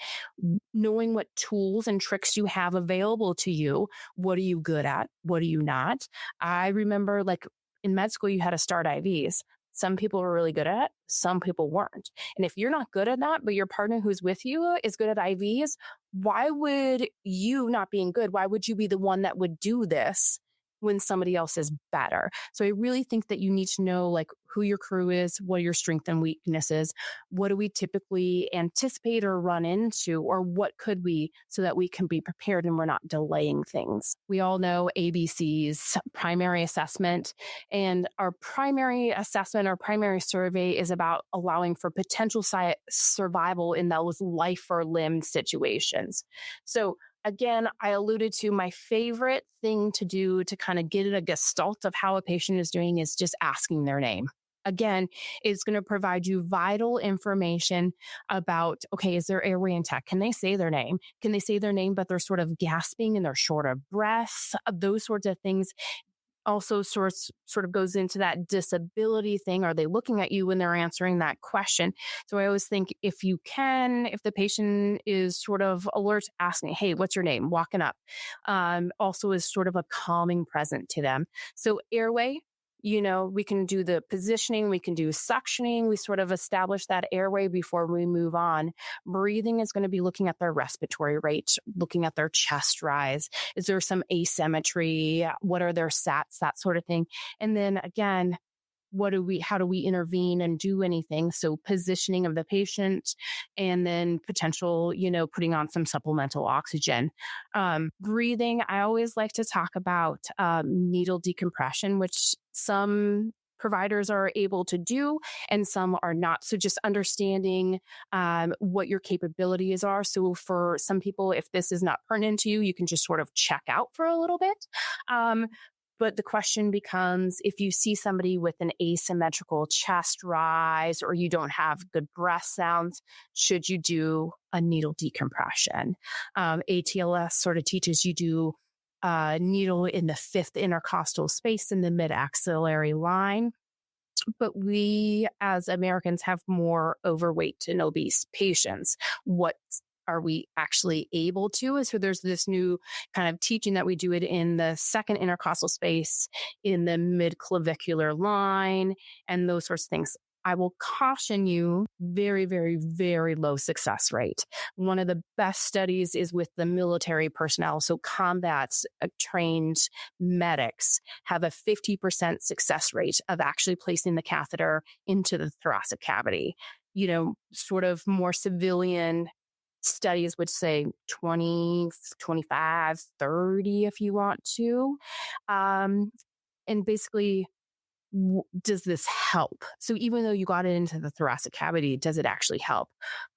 knowing what tools and tricks you have available to you, what are you good at? What are you not? I remember like in med school, you had to start IVs. Some people were really good at it. Some people weren't. And if you're not good at that, but your partner who's with you is good at IVs, why would you not being good? Why would you be the one that would do this when somebody else is better? So I really think that you need to know like who your crew is, what are your strengths and weaknesses, what do we typically anticipate or run into, or what could we, so that we can be prepared and we're not delaying things. We all know ABC's primary assessment, and our primary assessment or primary survey is about allowing for potential survival in those life or limb situations. So again, I alluded to my favorite thing to do to kind of get a gestalt of how a patient is doing is just asking their name. Again, it's going to provide you vital information about, okay, is their airway intact? Can they say their name? Can they say their name, but they're sort of gasping and they're short of breath? Those sorts of things. also sort of goes into that disability thing. Are they looking at you when they're answering that question? So I always think if the patient is sort of alert, asking, hey, what's your name? Walking up, also is sort of a calming present to them. So airway, we can do the positioning, we can do suctioning. We sort of establish that airway before we move on. Breathing is going to be looking at their respiratory rate, looking at their chest rise. Is there some asymmetry? What are their SATs? That sort of thing. And then again, how do we intervene and do anything? So positioning of the patient, and then potential, putting on some supplemental oxygen. Breathing, I always like to talk about needle decompression, which some providers are able to do and some are not. So just understanding what your capabilities are. So for some people, if this is not pertinent to you, you can just sort of check out for a little bit. But the question becomes, if you see somebody with an asymmetrical chest rise or you don't have good breath sounds, should you do a needle decompression? ATLS sort of teaches you do needle in the fifth intercostal space in the mid-axillary line. But we as Americans have more overweight and obese patients. What are we actually able to? So there's this new kind of teaching that we do it in the second intercostal space, in the mid-clavicular line, and those sorts of things. I will caution you, very, very, very low success rate. One of the best studies is with the military personnel. So combat trained medics have a 50% success rate of actually placing the catheter into the thoracic cavity. Sort of more civilian studies would say 20, 25, 30 if you want to. And basically, does this help? So even though you got it into the thoracic cavity, does it actually help?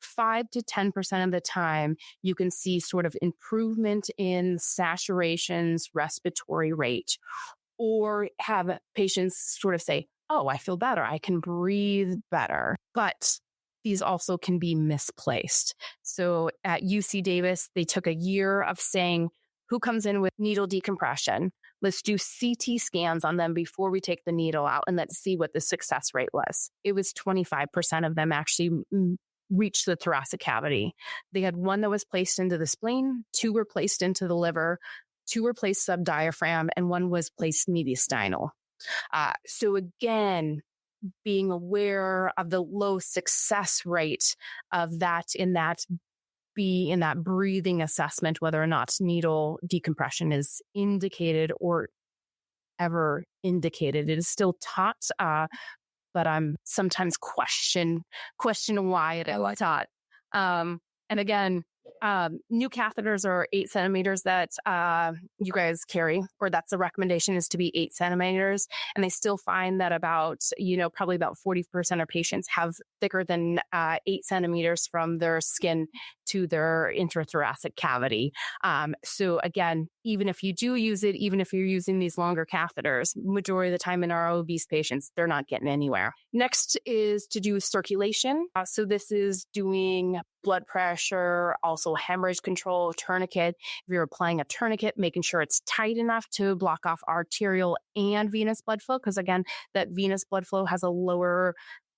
5 to 10% of the time, you can see sort of improvement in saturations, respiratory rate, or have patients sort of say, oh, I feel better. I can breathe better. But these also can be misplaced. So at UC Davis, they took a year of saying, who comes in with needle decompression? Let's do CT scans on them before we take the needle out, and let's see what the success rate was. It was 25% of them actually reached the thoracic cavity. They had one that was placed into the spleen, 2 were placed into the liver, 2 were placed subdiaphragm, and 1 was placed mediastinal. So again, being aware of the low success rate of that in that breathing assessment, whether or not needle decompression is indicated or ever indicated. It is still taught, but I'm sometimes question why it is taught. And again, new catheters are 8 centimeters that you guys carry, or that's the recommendation, is to be 8 centimeters. And they still find that probably about 40% of patients have thicker than 8 centimeters from their skin to their intrathoracic cavity. So again, even if you do use it, even if you're using these longer catheters, majority of the time in our obese patients, they're not getting anywhere. Next is to do circulation. So this is doing blood pressure, also hemorrhage control, tourniquet. If you're applying a tourniquet, making sure it's tight enough to block off arterial and venous blood flow, because again, that venous blood flow has a lower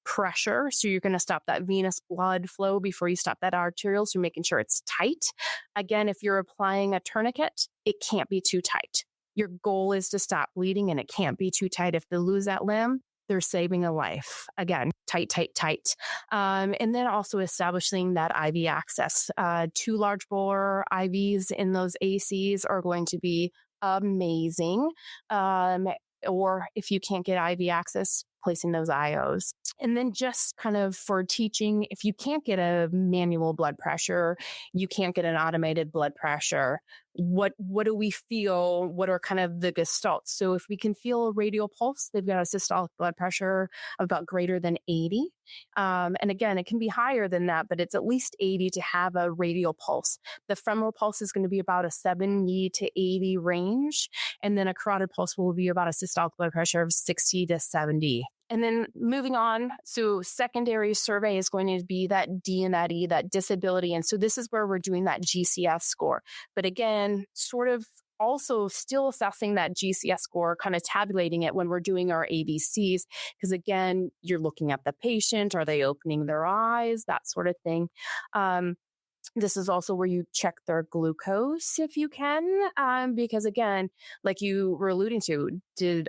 pressure. So you're going to stop that venous blood flow before you stop that arterial. So making sure it's tight. Again, if you're applying a tourniquet, it can't be too tight. Your goal is to stop bleeding, and it can't be too tight. If they lose that limb, they're saving a life. Again, tight, tight, tight. And then also establishing that IV access. 2 large bore IVs in those ACs are going to be amazing. Or if you can't get IV access, placing those IOs. And then just kind of for teaching, if you can't get a manual blood pressure, you can't get an automated blood pressure, what do we feel? What are kind of the gestalts? So if we can feel a radial pulse, they've got a systolic blood pressure of about greater than 80. And again, it can be higher than that, but it's at least 80 to have a radial pulse. The femoral pulse is going to be about a 70 to 80 range. And then a carotid pulse will be about a systolic blood pressure of 60 to 70. And then moving on, so secondary survey is going to be that D and that E, that disability. And so this is where we're doing that GCS score. But again, sort of also still assessing that GCS score, kind of tabulating it when we're doing our ABCs. Because again, you're looking at the patient. Are they opening their eyes? That sort of thing. This is also where you check their glucose if you can, because again, like you were alluding to,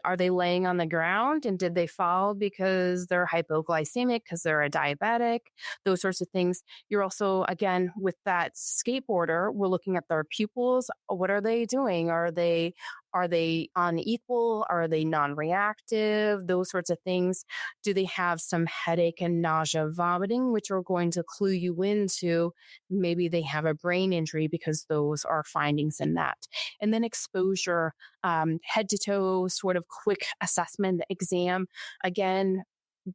are they laying on the ground and did they fall because they're hypoglycemic, because they're a diabetic, those sorts of things. You're also, again, with that skateboarder, we're looking at their pupils. What are they doing? Are they unequal? Are they non-reactive? Those sorts of things. Do they have some headache and nausea, vomiting, which are going to clue you into maybe they have a brain injury, because those are findings in that. And then exposure, head to toe, sort of quick assessment exam. Again,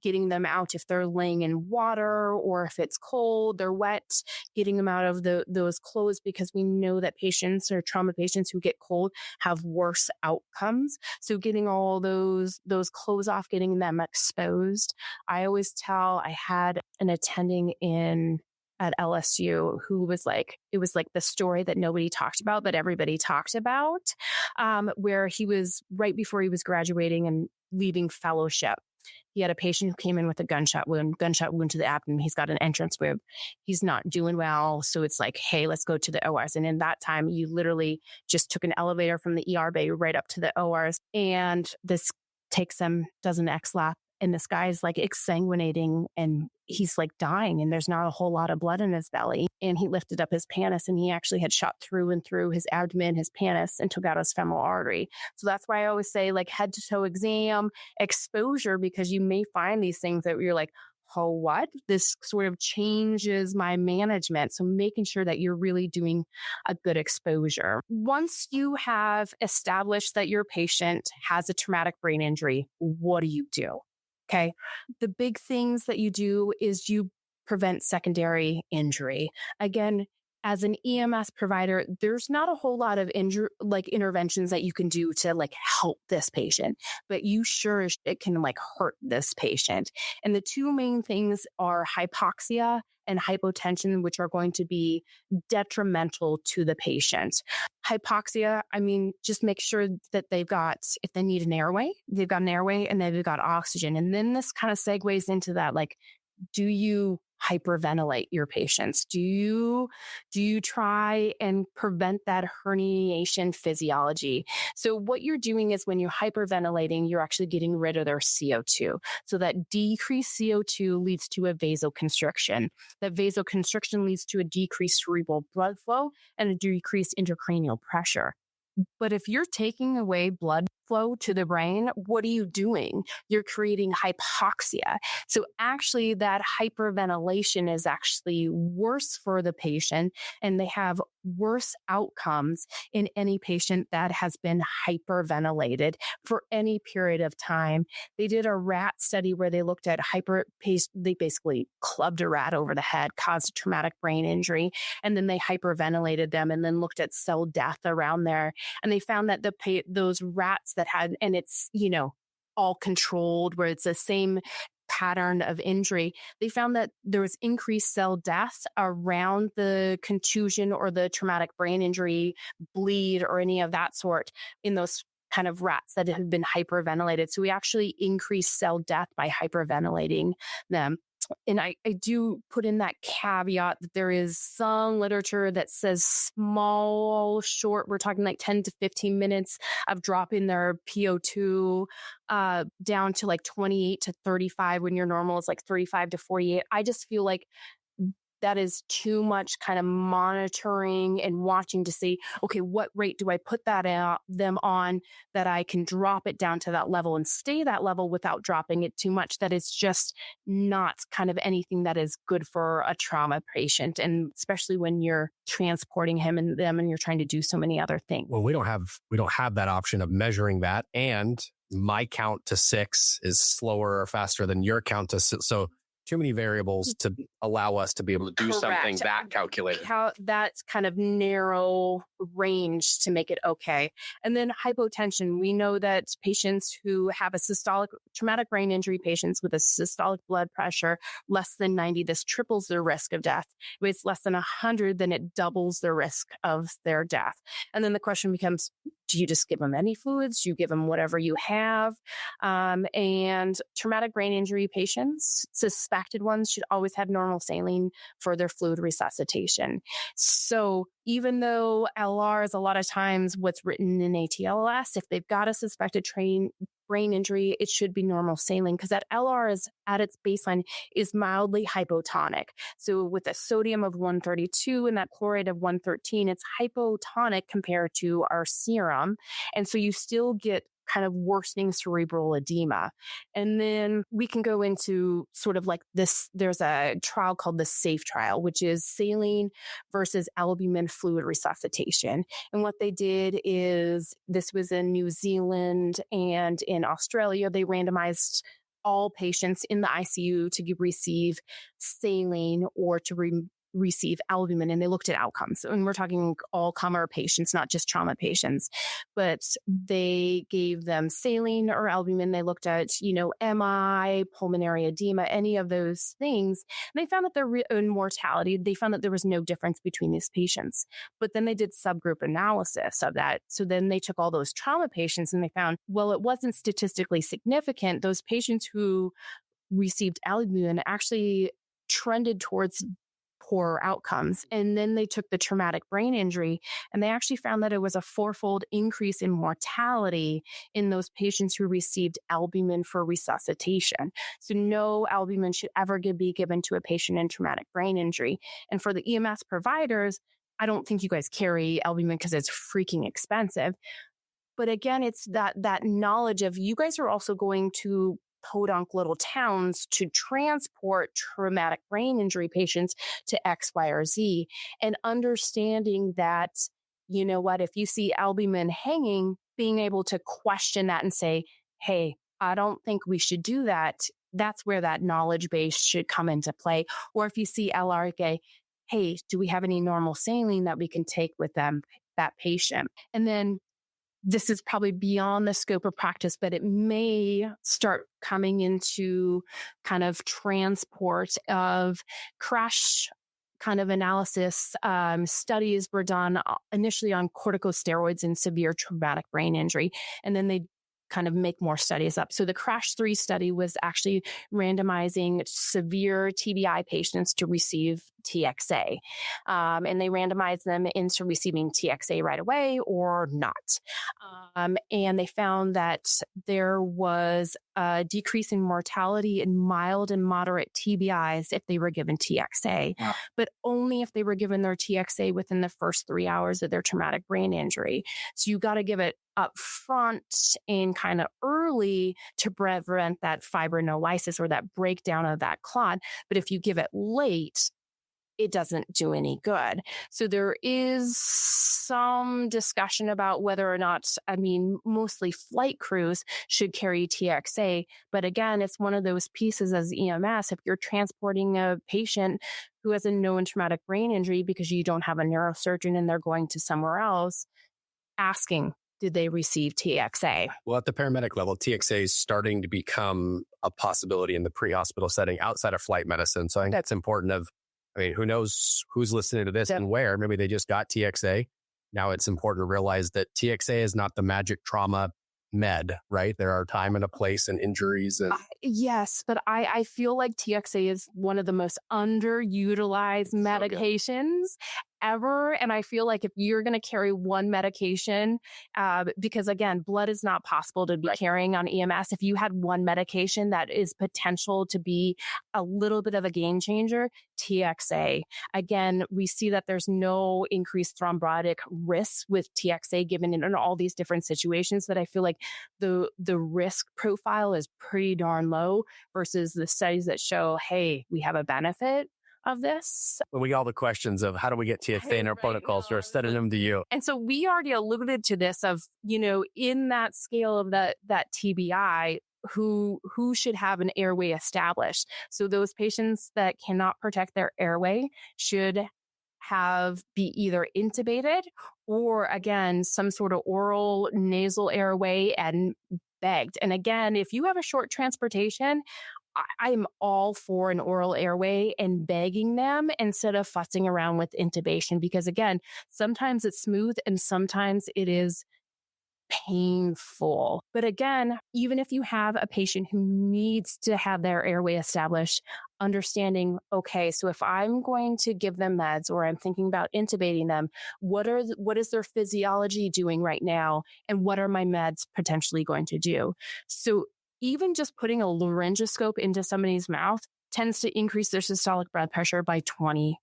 getting them out if they're laying in water or if it's cold, they're wet, getting them out of those clothes, because we know that patients or trauma patients who get cold have worse outcomes. So getting all those clothes off, getting them exposed. I always tell, I had an attending at LSU who was like, it was like the story that nobody talked about, but everybody talked about, where he was right before he was graduating and leaving fellowship. He had a patient who came in with a gunshot wound to the abdomen. He's got an entrance wound. He's not doing well. So it's like, hey, let's go to the ORs. And in that time, you literally just took an elevator from the ER bay right up to the ORs. And this takes them, does an X-lap. And this guy's like exsanguinating and he's like dying, and there's not a whole lot of blood in his belly. And he lifted up his pannus and he actually had shot through and through his abdomen, his pannus, and took out his femoral artery. So that's why I always say like head to toe exam, exposure, because you may find these things that you're like, oh, what? This sort of changes my management. So making sure that you're really doing a good exposure. Once you have established that your patient has a traumatic brain injury, what do you do? Okay. The big things that you do is you prevent secondary injury. Again, as an EMS provider, there's not a whole lot of interventions that you can do to like help this patient, but you sure as it can like hurt this patient. And the two main things are hypoxia and hypotension, which are going to be detrimental to the patient. Hypoxia, I mean, just make sure that if they need an airway, they've got an airway and they've got oxygen. And then this kind of segues into that, like, do you hyperventilate your patients? Do you try and prevent that herniation physiology? So what you're doing is when you're hyperventilating, you're actually getting rid of their CO2. So that decreased CO2 leads to a vasoconstriction. That vasoconstriction leads to a decreased cerebral blood flow and a decreased intracranial pressure. But if you're taking away blood flow to the brain, what are you doing? You're creating hypoxia. So actually that hyperventilation is actually worse for the patient, and they have worse outcomes in any patient that has been hyperventilated for any period of time. They did a rat study where they looked at they basically clubbed a rat over the head, caused a traumatic brain injury, and then they hyperventilated them and then looked at cell death around there. And they found that those rats that had, and it's, all controlled, where it's the same pattern of injury, they found that there was increased cell death around the contusion or the traumatic brain injury, bleed, or any of that sort in those kind of rats that have been hyperventilated. So we actually increase cell death by hyperventilating them. And I do put in that caveat that there is some literature that says small, short, we're talking like 10 to 15 minutes of dropping their PO2 down to like 28 to 35 when your normal is like 35 to 48. I just feel like that is too much kind of monitoring and watching to see, okay, what rate do I put them on that I can drop it down to that level and stay that level without dropping it too much, that it's just not kind of anything that is good for a trauma patient. And especially when you're transporting him and them and you're trying to do so many other things. Well, we don't have that option of measuring that. And my count to 6 is slower or faster than your count to 6. So too many variables to allow us to be able to do something that calculated. How that's kind of narrow range to make it okay. And then hypotension. We know that patients who have a systolic traumatic brain injury, patients with a systolic blood pressure less than 90, this triples their risk of death. If it's less than 100, then it doubles their risk of their death. And then the question becomes, do you just give them any fluids? Do you give them whatever you have? And traumatic brain injury patients, suspected ones, should always have normal saline for their fluid resuscitation. So even though LR is a lot of times what's written in ATLS, if they've got a suspected brain injury, it should be normal saline, because that LR is at its baseline is mildly hypotonic. So with a sodium of 132 and that chloride of 113, it's hypotonic compared to our serum. And so you still get kind of worsening cerebral edema. And then we can go into sort of like this, there's a trial called the SAFE trial, which is saline versus albumin fluid resuscitation. And what they did is, this was in New Zealand and in Australia, they randomized all patients in the ICU to receive saline or to receive albumin, and they looked at outcomes. And we're talking all-comer patients, not just trauma patients. But they gave them saline or albumin. They looked at, MI, pulmonary edema, any of those things. And they found that in mortality, they found that there was no difference between these patients. But then they did subgroup analysis of that. So then they took all those trauma patients and they found, well, it wasn't statistically significant. Those patients who received albumin actually trended towards poor outcomes. And then they took the traumatic brain injury and they actually found that it was a 4-fold increase in mortality in those patients who received albumin for resuscitation. So no albumin should ever be given to a patient in traumatic brain injury. And for the EMS providers, I don't think you guys carry albumin because it's freaking expensive. But again, it's that knowledge of, you guys are also going to podunk little towns to transport traumatic brain injury patients to X, Y, or Z, and understanding that, if you see albumin hanging, being able to question that and say, hey, I don't think we should do that. That's where that knowledge base should come into play. Or if you see LRK, hey, do we have any normal saline that we can take with that patient? And then this is probably beyond the scope of practice, but it may start coming into kind of transport of crash kind of analysis. Studies were done initially on corticosteroids in severe traumatic brain injury, and then they kind of make more studies up. So the CRASH 3 study was actually randomizing severe TBI patients to receive TXA. And they randomized them into receiving TXA right away or not. And they found that there was a decrease in mortality in mild and moderate TBIs if they were given TXA, but only if they were given their TXA within the first 3 hours of their traumatic brain injury. So you got to give it up front and kind of early to prevent that fibrinolysis or that breakdown of that clot. But if you give it late, it doesn't do any good. So there is some discussion about whether or not, mostly flight crews should carry TXA. But again, it's one of those pieces as EMS. If you're transporting a patient who has a known traumatic brain injury because you don't have a neurosurgeon and they're going to somewhere else, asking, did they receive TXA? Well, at the paramedic level, TXA is starting to become a possibility in the pre-hospital setting outside of flight medicine. So I think that's important who knows who's listening to this and where. Maybe they just got TXA. Now it's important to realize that TXA is not the magic trauma med, right? There are time and a place and injuries. And yes, but I feel like TXA is one of the most underutilized medications ever. And I feel like if you're going to carry one medication, because again, blood is not possible to be carrying on EMS. If you had one medication that is potential to be a little bit of a game changer, TXA. Again, we see that there's no increased thrombotic risk with TXA given in all these different situations, that I feel like the risk profile is pretty darn low versus the studies that show, hey, we have a benefit of this. We got all the questions of how do we get TXA in our protocols, so we're sending them to you. And so we already alluded to this of, in that scale of that TBI, who should have an airway established. So those patients that cannot protect their airway should be either intubated or, again, some sort of oral nasal airway and begged. And again, if you have a short transportation, I'm all for an oral airway and begging them instead of fussing around with intubation, because again, sometimes it's smooth and sometimes it is painful. But again, even if you have a patient who needs to have their airway established, understanding, okay, so if I'm going to give them meds or I'm thinking about intubating them, what is their physiology doing right now? And what are my meds potentially going to do? So even just putting a laryngoscope into somebody's mouth tends to increase their systolic blood pressure by 20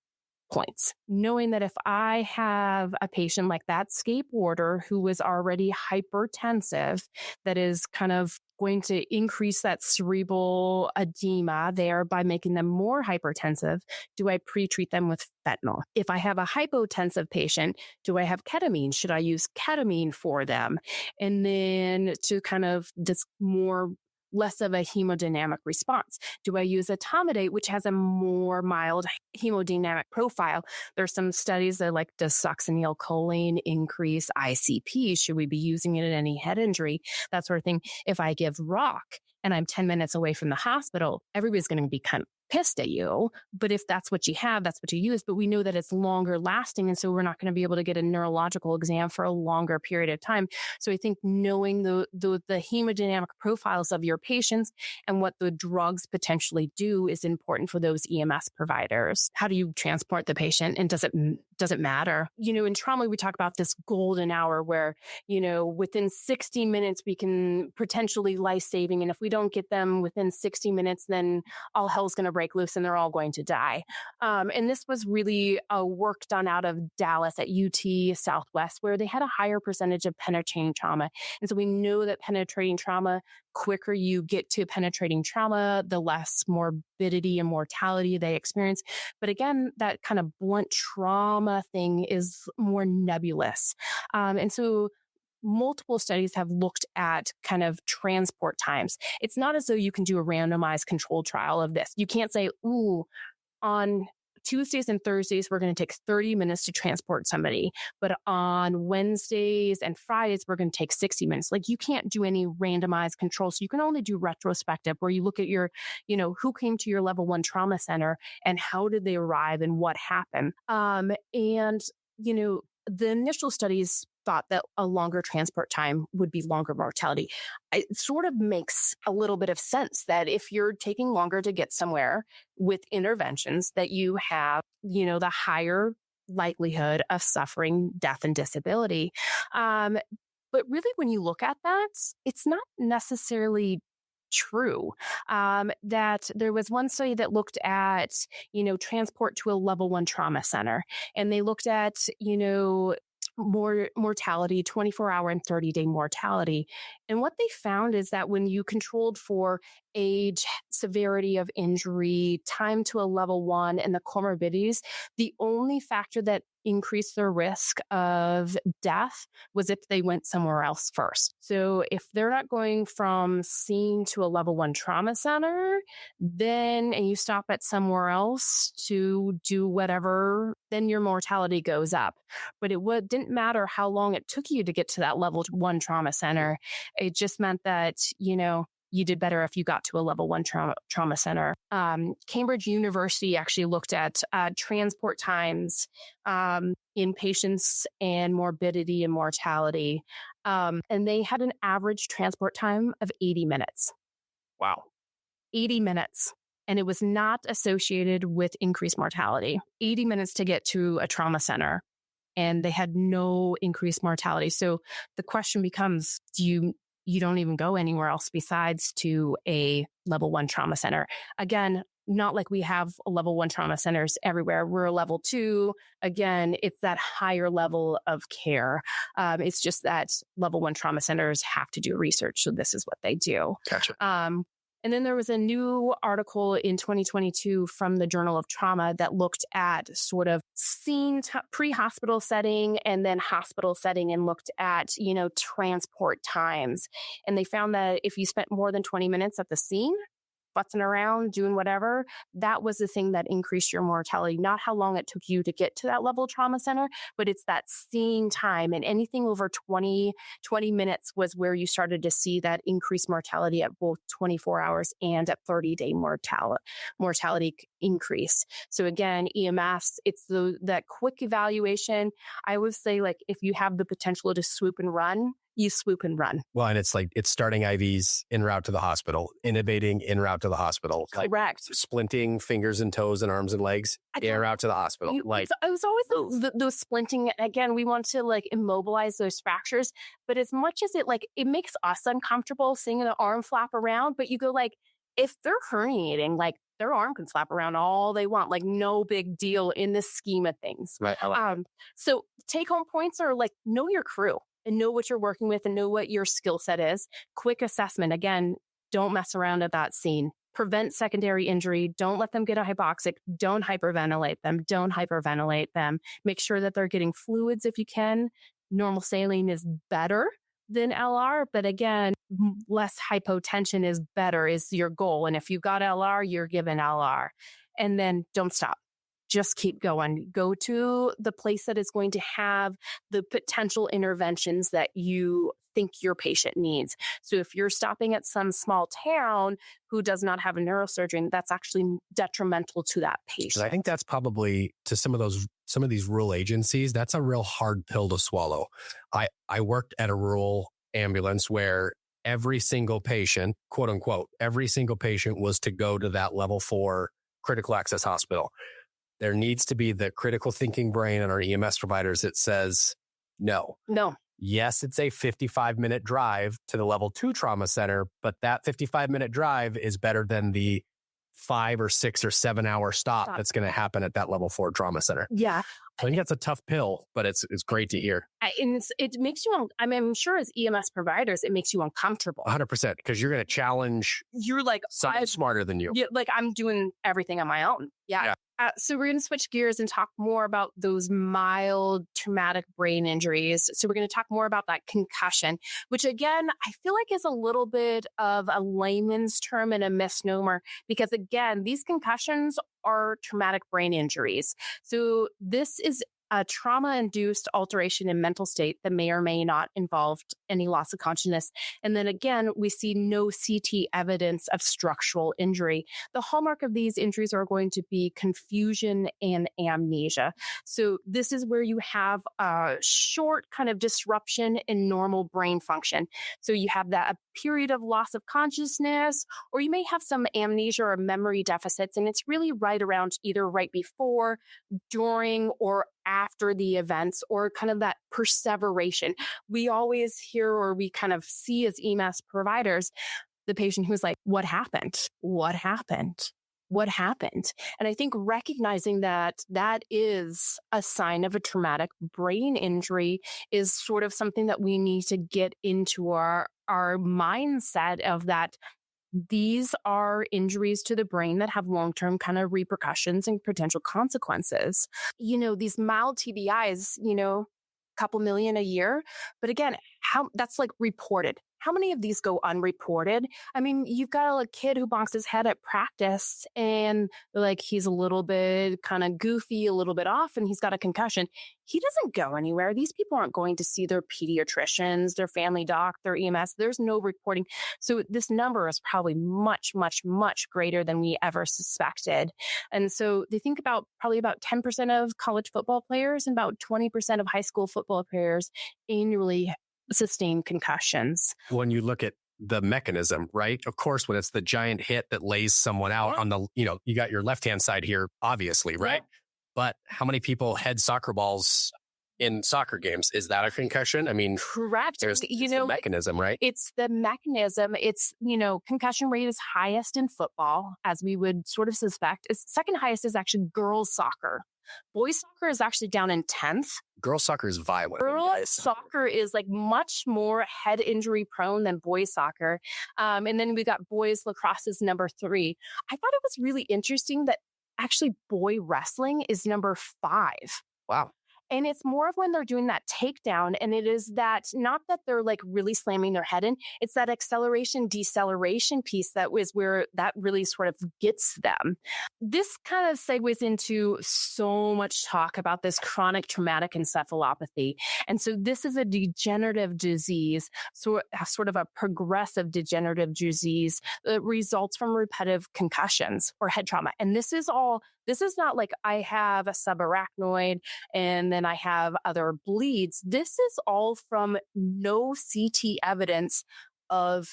points. Knowing that if I have a patient like that skateboarder who was already hypertensive, that is kind of going to increase that cerebral edema there by making them more hypertensive, do I pre-treat them with fentanyl? If I have a hypotensive patient, do I have ketamine? Should I use ketamine for them? And then to kind of this less of a hemodynamic response. Do I use etomidate, which has a more mild hemodynamic profile? There's some studies that like, does succinylcholine increase ICP? Should we be using it in any head injury? That sort of thing. If I give rock and I'm 10 minutes away from the hospital, everybody's going to be kind of pissed at you. But if that's what you have, that's what you use. But we know that it's longer lasting. And so we're not going to be able to get a neurological exam for a longer period of time. So I think knowing the hemodynamic profiles of your patients and what the drugs potentially do is important for those EMS providers. How do you transport the patient? And does it matter? In trauma, we talk about this golden hour where, within 60 minutes, we can potentially life-saving. And if we don't get them within 60 minutes, then all hell's going to break loose and they're all going to die. And this was really a work done out of Dallas at UT Southwest, where they had a higher percentage of penetrating trauma. And so we know that penetrating trauma, quicker you get to penetrating trauma, the less morbidity and mortality they experience. But again, that kind of blunt trauma thing is more nebulous. And so multiple studies have looked at kind of transport times. It's not as though you can do a randomized controlled trial of this. You can't say, on Tuesdays and Thursdays, we're going to take 30 minutes to transport somebody. But on Wednesdays and Fridays, we're going to take 60 minutes. Like, you can't do any randomized control. So you can only do retrospective, where you look at your, who came to your level 1 trauma center and how did they arrive and what happened. The initial studies thought that a longer transport time would be longer mortality. It sort of makes a little bit of sense that if you're taking longer to get somewhere with interventions, that you have, the higher likelihood of suffering death and disability. But really, when you look at that, it's not necessarily true. That there was one study that looked at, transport to a level 1 trauma center, and they looked at, more mortality, 24-hour and 30-day mortality. And what they found is that when you controlled for age, severity of injury, time to a level 1, and the comorbidities, the only factor that increased their risk of death was if they went somewhere else first. So if they're not going from scene to a level 1 trauma center, and you stop at somewhere else to do whatever, then your mortality goes up. But it didn't matter how long it took you to get to that level 1 trauma center. It just meant that, you did better if you got to a level 1 trauma center. Cambridge University actually looked at transport times in patients and morbidity and mortality. And they had an average transport time of 80 minutes. Wow. 80 minutes. And it was not associated with increased mortality. 80 minutes to get to a trauma center. And they had no increased mortality. So the question becomes, you don't even go anywhere else besides to a level 1 trauma center. Again, not like we have level 1 trauma centers everywhere. We're a level 2. Again, it's that higher level of care. It's just that level 1 trauma centers have to do research. So this is what they do. Gotcha. And then there was a new article in 2022 from the Journal of Trauma that looked at sort of pre-hospital setting and then hospital setting and looked at, transport times. And they found that if you spent more than 20 minutes at the scene, futzing around, doing whatever, that was the thing that increased your mortality. Not how long it took you to get to that level trauma center, but it's that seeing time. And anything over 20 minutes was where you started to see that increased mortality at both 24 hours and at 30-day mortality increase. So again, EMS, it's that quick evaluation. I would say, like, if you have the potential to swoop and run, you swoop and run. Well, and it's starting IVs en route to the hospital, intubating en route to the hospital. Correct. Splinting fingers and toes and arms and legs en route to the hospital. It was always those splinting. Again, we want to immobilize those fractures, but as much as it makes us uncomfortable seeing the arm flap around, but you go if they're herniating, their arm can flap around all they want, no big deal in the scheme of things. Right. So take home points are know your crew and know what you're working with and know what your skill set is. Quick assessment. Again, don't mess around at that scene. Prevent secondary injury. Don't let them get a hypoxic. Don't hyperventilate them. Make sure that they're getting fluids if you can. Normal saline is better than LR, but again, less hypotension is better is your goal. And if you've got LR, you're given LR. And then don't stop. Just keep going. Go to the place that is going to have the potential interventions that you think your patient needs. So if you're stopping at some small town who does not have a neurosurgeon, that's actually detrimental to that patient. I think that's probably to some of these rural agencies, that's a real hard pill to swallow. I worked at a rural ambulance where every single patient, quote unquote, every single patient was to go to that level 4 critical access hospital. There needs to be the critical thinking brain in our EMS providers that says, no. Yes, it's a 55-minute drive to the level 2 trauma center, but that 55-minute drive is better than the 5 or 6 or 7 hour stop that's going to happen at that level 4 trauma center. Yeah. I think that's a tough pill, but it's great to hear. And it makes you, I'm sure as EMS providers, it makes you uncomfortable. 100%, because you're going to challenge someone smarter than you. Yeah, I'm doing everything on my own. Yeah. So we're going to switch gears and talk more about those mild traumatic brain injuries. So we're going to talk more about that concussion, which again, I feel like is a little bit of a layman's term and a misnomer because again, these concussions are traumatic brain injuries. So this is a trauma-induced alteration in mental state that may or may not involve any loss of consciousness. And then again, we see no CT evidence of structural injury. The hallmark of these injuries are going to be confusion and amnesia. So this is where you have a short kind of disruption in normal brain function. So you have that period of loss of consciousness, or you may have some amnesia or memory deficits, and it's really right around either right before, during, or after the events, or kind of that perseveration. We always hear or we kind of see as EMS providers, the patient who's like, what happened? What happened? What happened? And I think recognizing that that is a sign of a traumatic brain injury is sort of something that we need to get into our mindset of that. These are injuries to the brain that have long-term kind of repercussions and potential consequences. These mild TBIs, a couple million a year. But again, that's reported. How many of these go unreported? I mean, you've got a kid who bonks his head at practice and he's a little bit kind of goofy, a little bit off, and he's got a concussion. He doesn't go anywhere. These people aren't going to see their pediatricians, their family doc, their EMS. There's no reporting. So this number is probably much, much, much greater than we ever suspected. And so they think probably about 10% of college football players and about 20% of high school football players annually sustain concussions. When you look at the mechanism, right? Of course, when it's the giant hit that lays someone out on the, you got your left-hand side here, obviously, right? Yeah. But how many people head soccer balls in soccer games? Is that a concussion? I mean, correct. It's the mechanism, right? It's the mechanism. It's, concussion rate is highest in football, as we would sort of suspect. Second highest is actually girls soccer. Boys soccer is actually down in 10th. Girls soccer is violent. Girls soccer is like much more head injury prone than boys soccer. And then we got boys lacrosse is number 3. I thought it was really interesting that actually boy wrestling is number 5. Wow. And it's more of when they're doing that takedown. And it is that not that they're like really slamming their head in, it's that acceleration, deceleration piece that was where that really sort of gets them. This kind of segues into so much talk about this chronic traumatic encephalopathy. And so this is a degenerative disease, so sort of a progressive degenerative disease that results from repetitive concussions or head trauma. And this is not like I have a subarachnoid and then I have other bleeds. This is all from no CT evidence of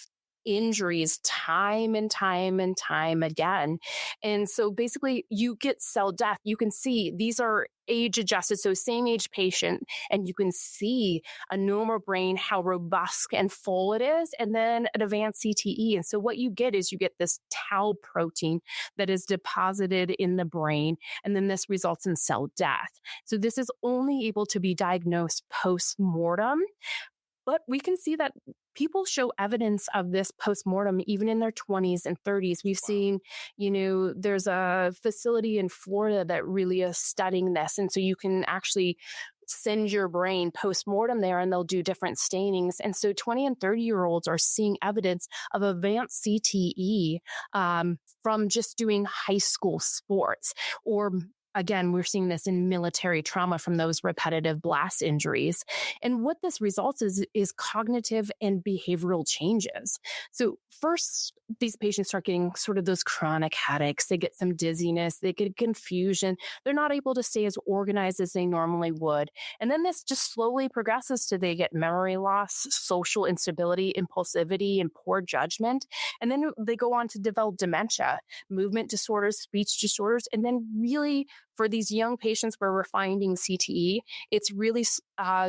injuries time and time and time again. And so basically you get cell death. You can see these are age adjusted, so same age patient, and you can see a normal brain, how robust and full it is, and then an advanced CTE. And so what you get is you get this tau protein that is deposited in the brain, and then this results in cell death. So this is only able to be diagnosed post-mortem. But we can see that people show evidence of this post-mortem even in their 20s and 30s. We've seen, there's a facility in Florida that really is studying this. And so you can actually send your brain post-mortem there and they'll do different stainings. And so 20 and 30-year-olds are seeing evidence of advanced CTE from just doing high school sports. Or again, we're seeing this in military trauma from those repetitive blast injuries. And what this results is cognitive and behavioral changes. So first, these patients start getting sort of those chronic headaches. They get some dizziness. They get confusion. They're not able to stay as organized as they normally would. And then this just slowly progresses to they get memory loss, social instability, impulsivity, and poor judgment. And then they go on to develop dementia, movement disorders, speech disorders, and then really for these young patients where we're finding CTE, it's really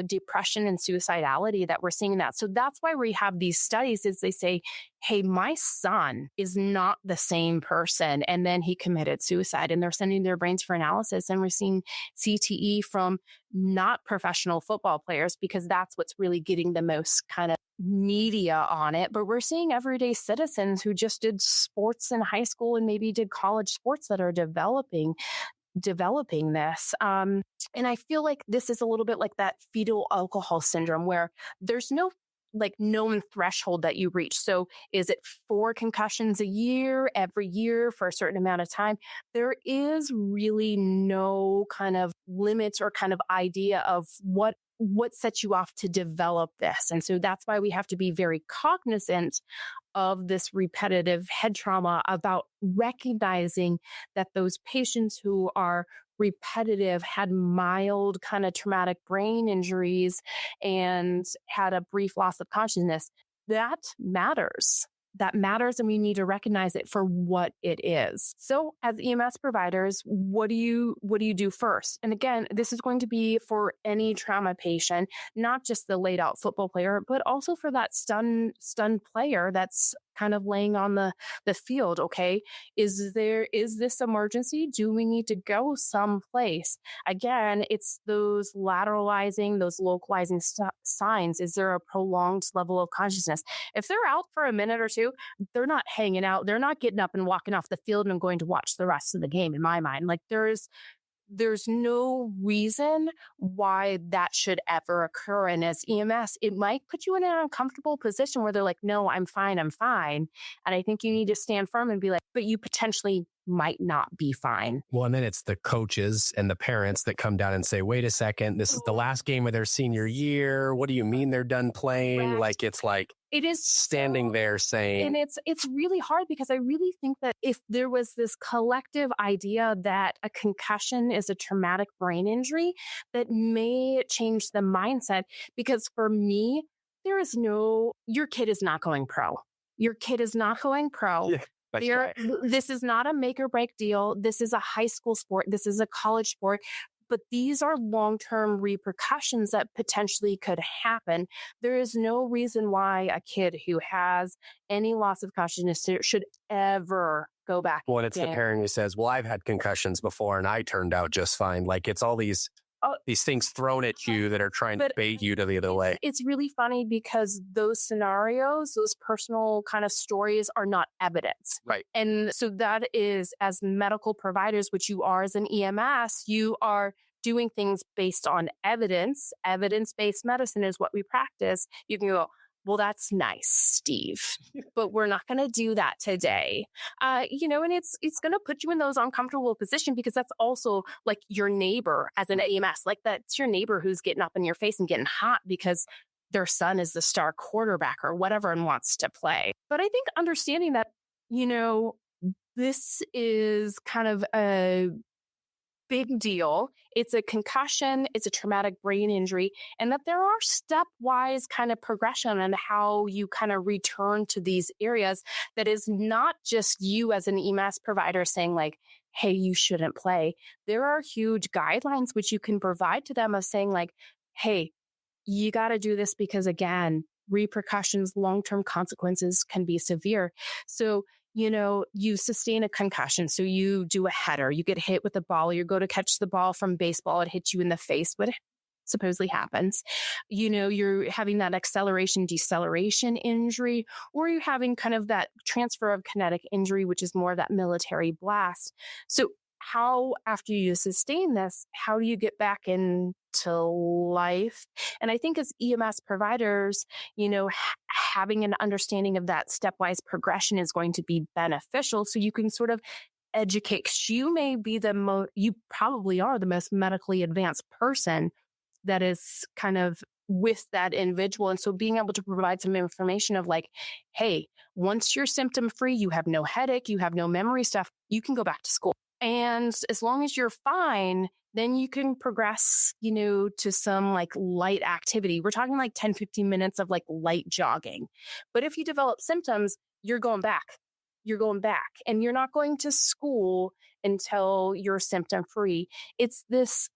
depression and suicidality that we're seeing that. So that's why we have these studies is they say, hey, my son is not the same person. And then he committed suicide and they're sending their brains for analysis. And we're seeing CTE from not professional football players because that's what's really getting the most kind of media on it. But we're seeing everyday citizens who just did sports in high school and maybe did college sports that are developing this. And I feel like this is a little bit like that fetal alcohol syndrome where there's no like known threshold that you reach. So is it 4 concussions a year, every year for a certain amount of time? There is really no kind of limits or kind of idea of what sets you off to develop this. And so that's why we have to be very cognizant of this repetitive head trauma about recognizing that those patients who are repetitive had mild kind of traumatic brain injuries and had a brief loss of consciousness. That matters. That matters, and we need to recognize it for what it is. So as EMS providers, what do you do first? And again, this is going to be for any trauma patient, not just the laid out football player, but also for that stunned player that's kind of laying on the field. Okay, is this emergency? Do we need to go someplace? Again, it's those lateralizing, those localizing signs. Is there a prolonged level of consciousness? If they're out for a minute or two, they're not hanging out. They're not getting up and walking off the field and going to watch the rest of the game. In my mind, like there's no reason why that should ever occur. And as EMS, it might put you in an uncomfortable position where they're like, no, I'm fine. And I think you need to stand firm and be like, but you potentially might not be fine. Well, and then it's the coaches and the parents that come down and say, wait a second, this is the last game of their senior year. What do you mean they're done playing? Correct. Like, it's like, it is standing there saying, and it's really hard because I really think that if there was this collective idea that a concussion is a traumatic brain injury, that may change the mindset. Because for me, your kid is not going pro. Your kid is not going pro. Yeah. This is not a make or break deal. This is a high school sport. This is a college sport. but these are long-term repercussions that potentially could happen. There is no reason why a kid who has any loss of consciousness should ever go back. Well, it's the parent who says, well, I've had concussions before and I turned out just fine. Like it's all these things thrown at you that are trying to bait you to the other way. It's really funny because those scenarios, those personal kind of stories are not evidence. Right. And so that is, as medical providers, which you are as an EMS, you are doing things based on evidence. Evidence-based medicine is what we practice. You can go, well, that's nice, Steve, but we're not going to do that today. And it's going to put you in those uncomfortable positions because that's also like your neighbor as an EMS, like that's your neighbor who's getting up in your face and getting hot because their son is the star quarterback or whatever and wants to play. But I think understanding that, this is kind of a big deal. It's a concussion, it's a traumatic brain injury, and that there are stepwise kind of progression and how you kind of return to these areas that is not just you as an EMS provider saying like, hey, you shouldn't play. There are huge guidelines which you can provide to them of saying like, hey, you got to do this because again, repercussions, long-term consequences can be severe. So you sustain a concussion. So you do a header, you get hit with the ball, you go to catch the ball from baseball, it hits you in the face, what supposedly happens. You're having that acceleration, deceleration injury, or you're having kind of that transfer of kinetic injury, which is more of that military blast. So how, after you sustain this, how do you get back into life? And I think as EMS providers, having an understanding of that stepwise progression is going to be beneficial. So you can sort of educate, 'cause you may be you probably are the most medically advanced person that is kind of with that individual. And so being able to provide some information of like, hey, once you're symptom free, you have no headache, you have no memory stuff, you can go back to school. And as long as you're fine, then you can progress, to some like light activity. We're talking like 10, 15 minutes of like light jogging. But if you develop symptoms, you're going back. And you're not going to school until you're symptom free. It's this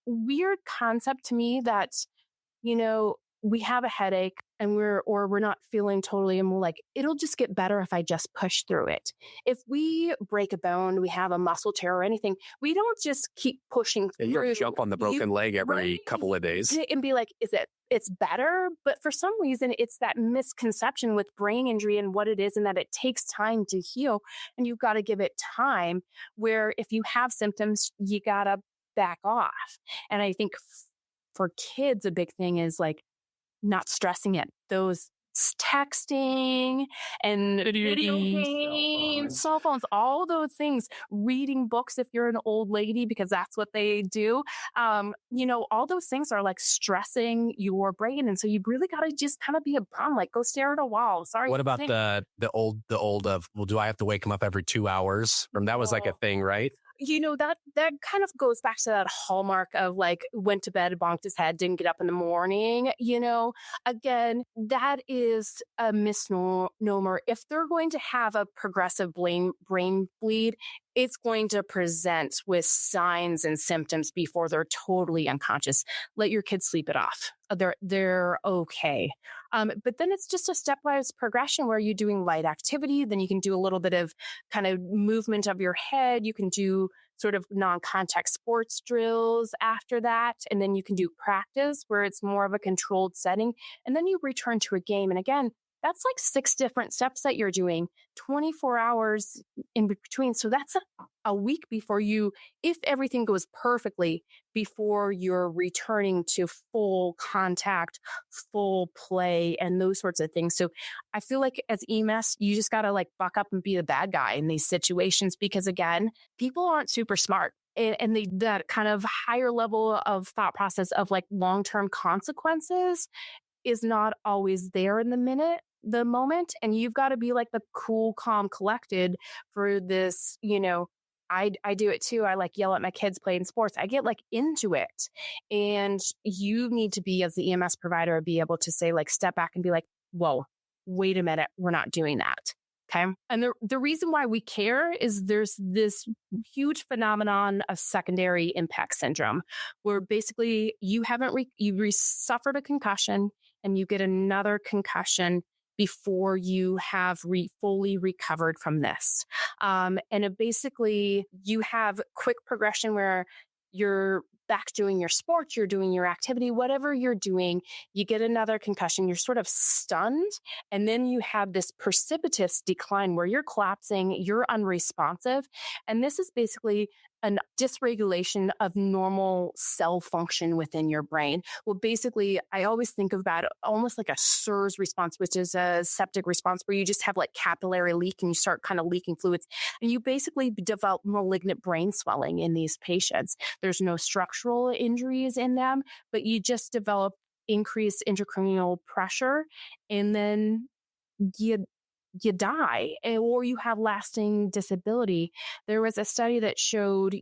weird concept to me that, we have a headache and we're not feeling totally, and we're like, it'll just get better if I just push through it. If we break a bone, we have a muscle tear or anything, we don't just keep pushing through. You jump on the broken leg every couple of days and be like, it's better? But for some reason, it's that misconception with brain injury and what it is, and that it takes time to heal, and you've got to give it time, where if you have symptoms, you got to back off. And I think for kids, a big thing is like, not stressing it. Those texting and video games, cell phones, all those things, reading books if you're an old lady, because that's what they do. All those things are like stressing your brain. And so you really got to just kind of be a bum, like go stare at a wall. Sorry. What about the old of, well, do I have to wake him up every 2 hours? That was like a thing, right? That kind of goes back to that hallmark of like went to bed, bonked his head, didn't get up in the morning. Again, that is a misnomer. If they're going to have a progressive brain bleed, it's going to present with signs and symptoms before they're totally unconscious. Let your kids sleep it off. They're okay. But then it's just a stepwise progression where you're doing light activity. Then you can do a little bit of kind of movement of your head. You can do sort of non-contact sports drills after that. And then you can do practice where it's more of a controlled setting. And then you return to a game. And again, that's like 6 different steps that you're doing, 24 hours in between. So that's a week before if everything goes perfectly, before you're returning to full contact, full play, and those sorts of things. So I feel like as EMS, you just got to like buck up and be the bad guy in these situations, because again, people aren't super smart. And that kind of higher level of thought process of like long-term consequences is not always there in the moment. And you've got to be like the cool, calm, collected for this, I do it too. I like yell at my kids playing sports. I get like into it. And you need to be, as the EMS provider, be able to say like, step back and be like, whoa, wait a minute. We're not doing that. Okay. And the reason why we care is there's this huge phenomenon of secondary impact syndrome, where basically you suffered a concussion and you get another concussion before you have fully recovered from this. Basically you have quick progression where you're back doing your sports, you're doing your activity, whatever you're doing, you get another concussion, you're sort of stunned. And then you have this precipitous decline where you're collapsing, you're unresponsive. And this is basically a dysregulation of normal cell function within your brain. Well, basically, I always think about it almost like a SIRS response, which is a septic response where you just have like capillary leak and you start kind of leaking fluids. And you basically develop malignant brain swelling in these patients. There's no structural injuries in them, but you just develop increased intracranial pressure, and then you die, or you have lasting disability. There was a study that showed,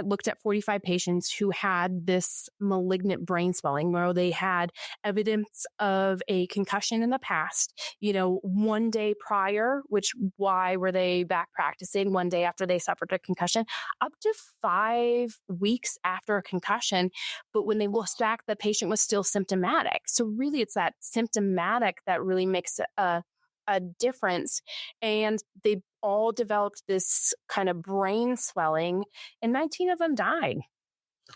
looked at 45 patients who had this malignant brain swelling where they had evidence of a concussion in the past, one day prior, why were they back practicing one day after they suffered a concussion, up to 5 weeks after a concussion. But when they looked back, the patient was still symptomatic. So really it's that symptomatic that really makes a difference. And they all developed this kind of brain swelling, and 19 of them died.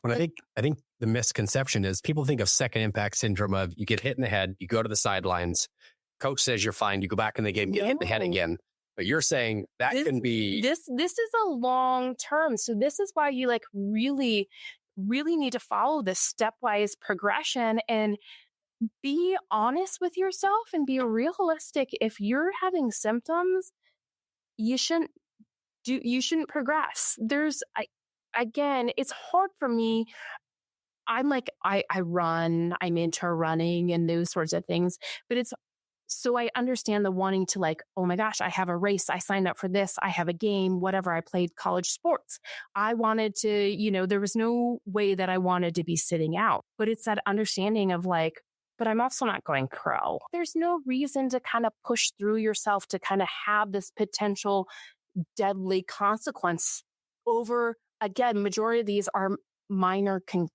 Well, I think the misconception is people think of second impact syndrome of you get hit in the head, you go to the sidelines, coach says you're fine, you go back in the game, get hit in the head again. But you're saying that can be this is a long term. So this is why you really, really need to follow this stepwise progression and be honest with yourself and be realistic. If you're having symptoms, you shouldn't progress. Again, it's hard for me. I'm like, I run, I'm into running and those sorts of things, but so I understand the wanting to like, oh my gosh, I have a race. I signed up for this. I have a game, whatever. I played college sports. I wanted to, there was no way that I wanted to be sitting out, but it's that understanding of like, but I'm also not going pro. There's no reason to kind of push through yourself to kind of have this potential deadly consequence over, again, majority of these are minor concussions.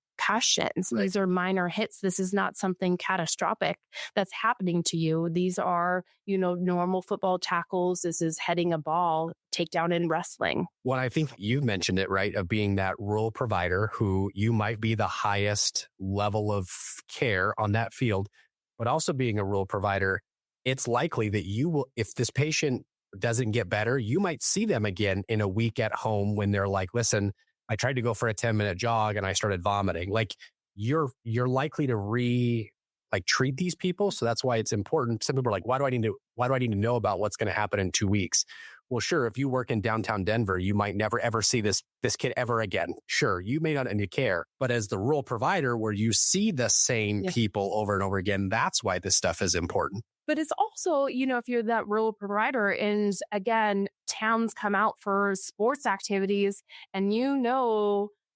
Right. These are minor hits. This is not something catastrophic that's happening to you. These are, normal football tackles. This is heading a ball, takedown in wrestling. Well, I think you mentioned it, right? Of being that rural provider who you might be the highest level of care on that field, but also being a rural provider, it's likely that you will, if this patient doesn't get better, you might see them again in a week at home when they're like, listen, I tried to go for a 10-minute jog and I started vomiting. Like you're likely to treat these people. So that's why it's important. Some people are like, why do I need to know about what's going to happen in 2 weeks? Well, sure. If you work in downtown Denver, you might never, ever see this kid ever again. Sure. You may not need to care, but as the rural provider where you see the same people over and over again, that's why this stuff is important. But it's also, if you're that rural provider and again, towns come out for sports activities and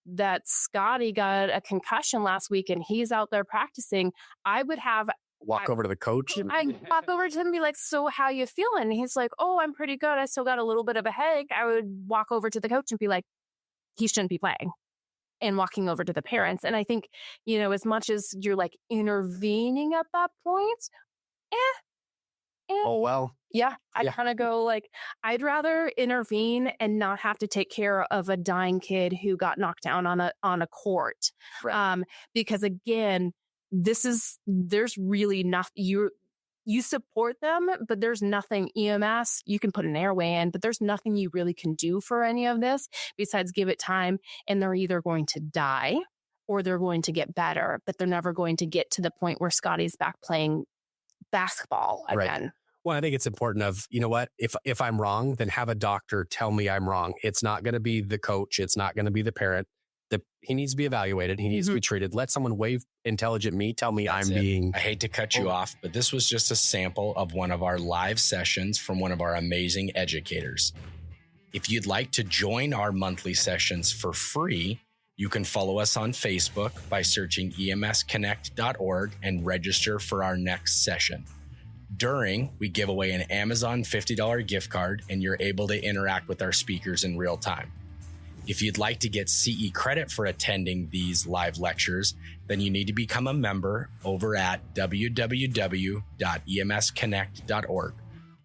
that Scotty got a concussion last week and he's out there practicing, I would have walk over to the coach. I walk over to him and be like, so how you feeling? And he's like, oh, I'm pretty good. I still got a little bit of a headache. I would walk over to the coach and be like, he shouldn't be playing. And walking over to the parents. And I think, as much as you're like intervening at that point, oh, well. Yeah. I kind of go like, I'd rather intervene and not have to take care of a dying kid who got knocked down on a court. Right. Because again, there's really nothing, you support them, but there's nothing EMS, you can put an airway in, but there's nothing you really can do for any of this besides give it time. And they're either going to die or they're going to get better, but they're never going to get to the point where Scotty's back playing basketball again. Right. Well, I think it's important of, what, if I'm wrong, then have a doctor tell me I'm wrong. It's not going to be the coach. It's not going to be the parent. He needs to be evaluated. He needs to be treated. Let someone intelligent me tell me I hate to cut you off, but this was just a sample of one of our live sessions from one of our amazing educators. If you'd like to join our monthly sessions for free, you can follow us on Facebook by searching emsconnect.org and register for our next session. During, we give away an Amazon $50 gift card, and you're able to interact with our speakers in real time. If you'd like to get CE credit for attending these live lectures, then you need to become a member over at www.emsconnect.org.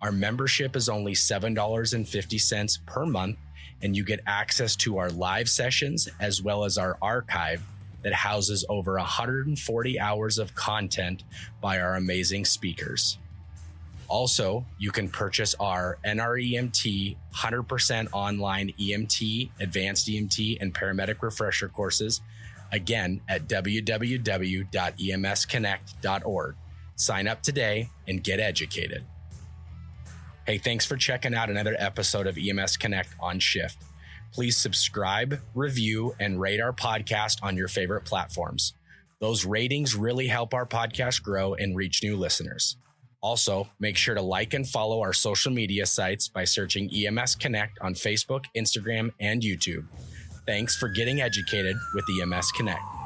Our membership is only $7.50 per month, and you get access to our live sessions as well as our archive that houses over 140 hours of content by our amazing speakers. Also, you can purchase our NREMT 100% online EMT, advanced EMT, and paramedic refresher courses, again at www.emsconnect.org. Sign up today and get educated. Hey, thanks for checking out another episode of EMS Connect on Shift. Please subscribe, review, and rate our podcast on your favorite platforms. Those ratings really help our podcast grow and reach new listeners. Also, make sure to like and follow our social media sites by searching EMS Connect on Facebook, Instagram, and YouTube. Thanks for getting educated with EMS Connect.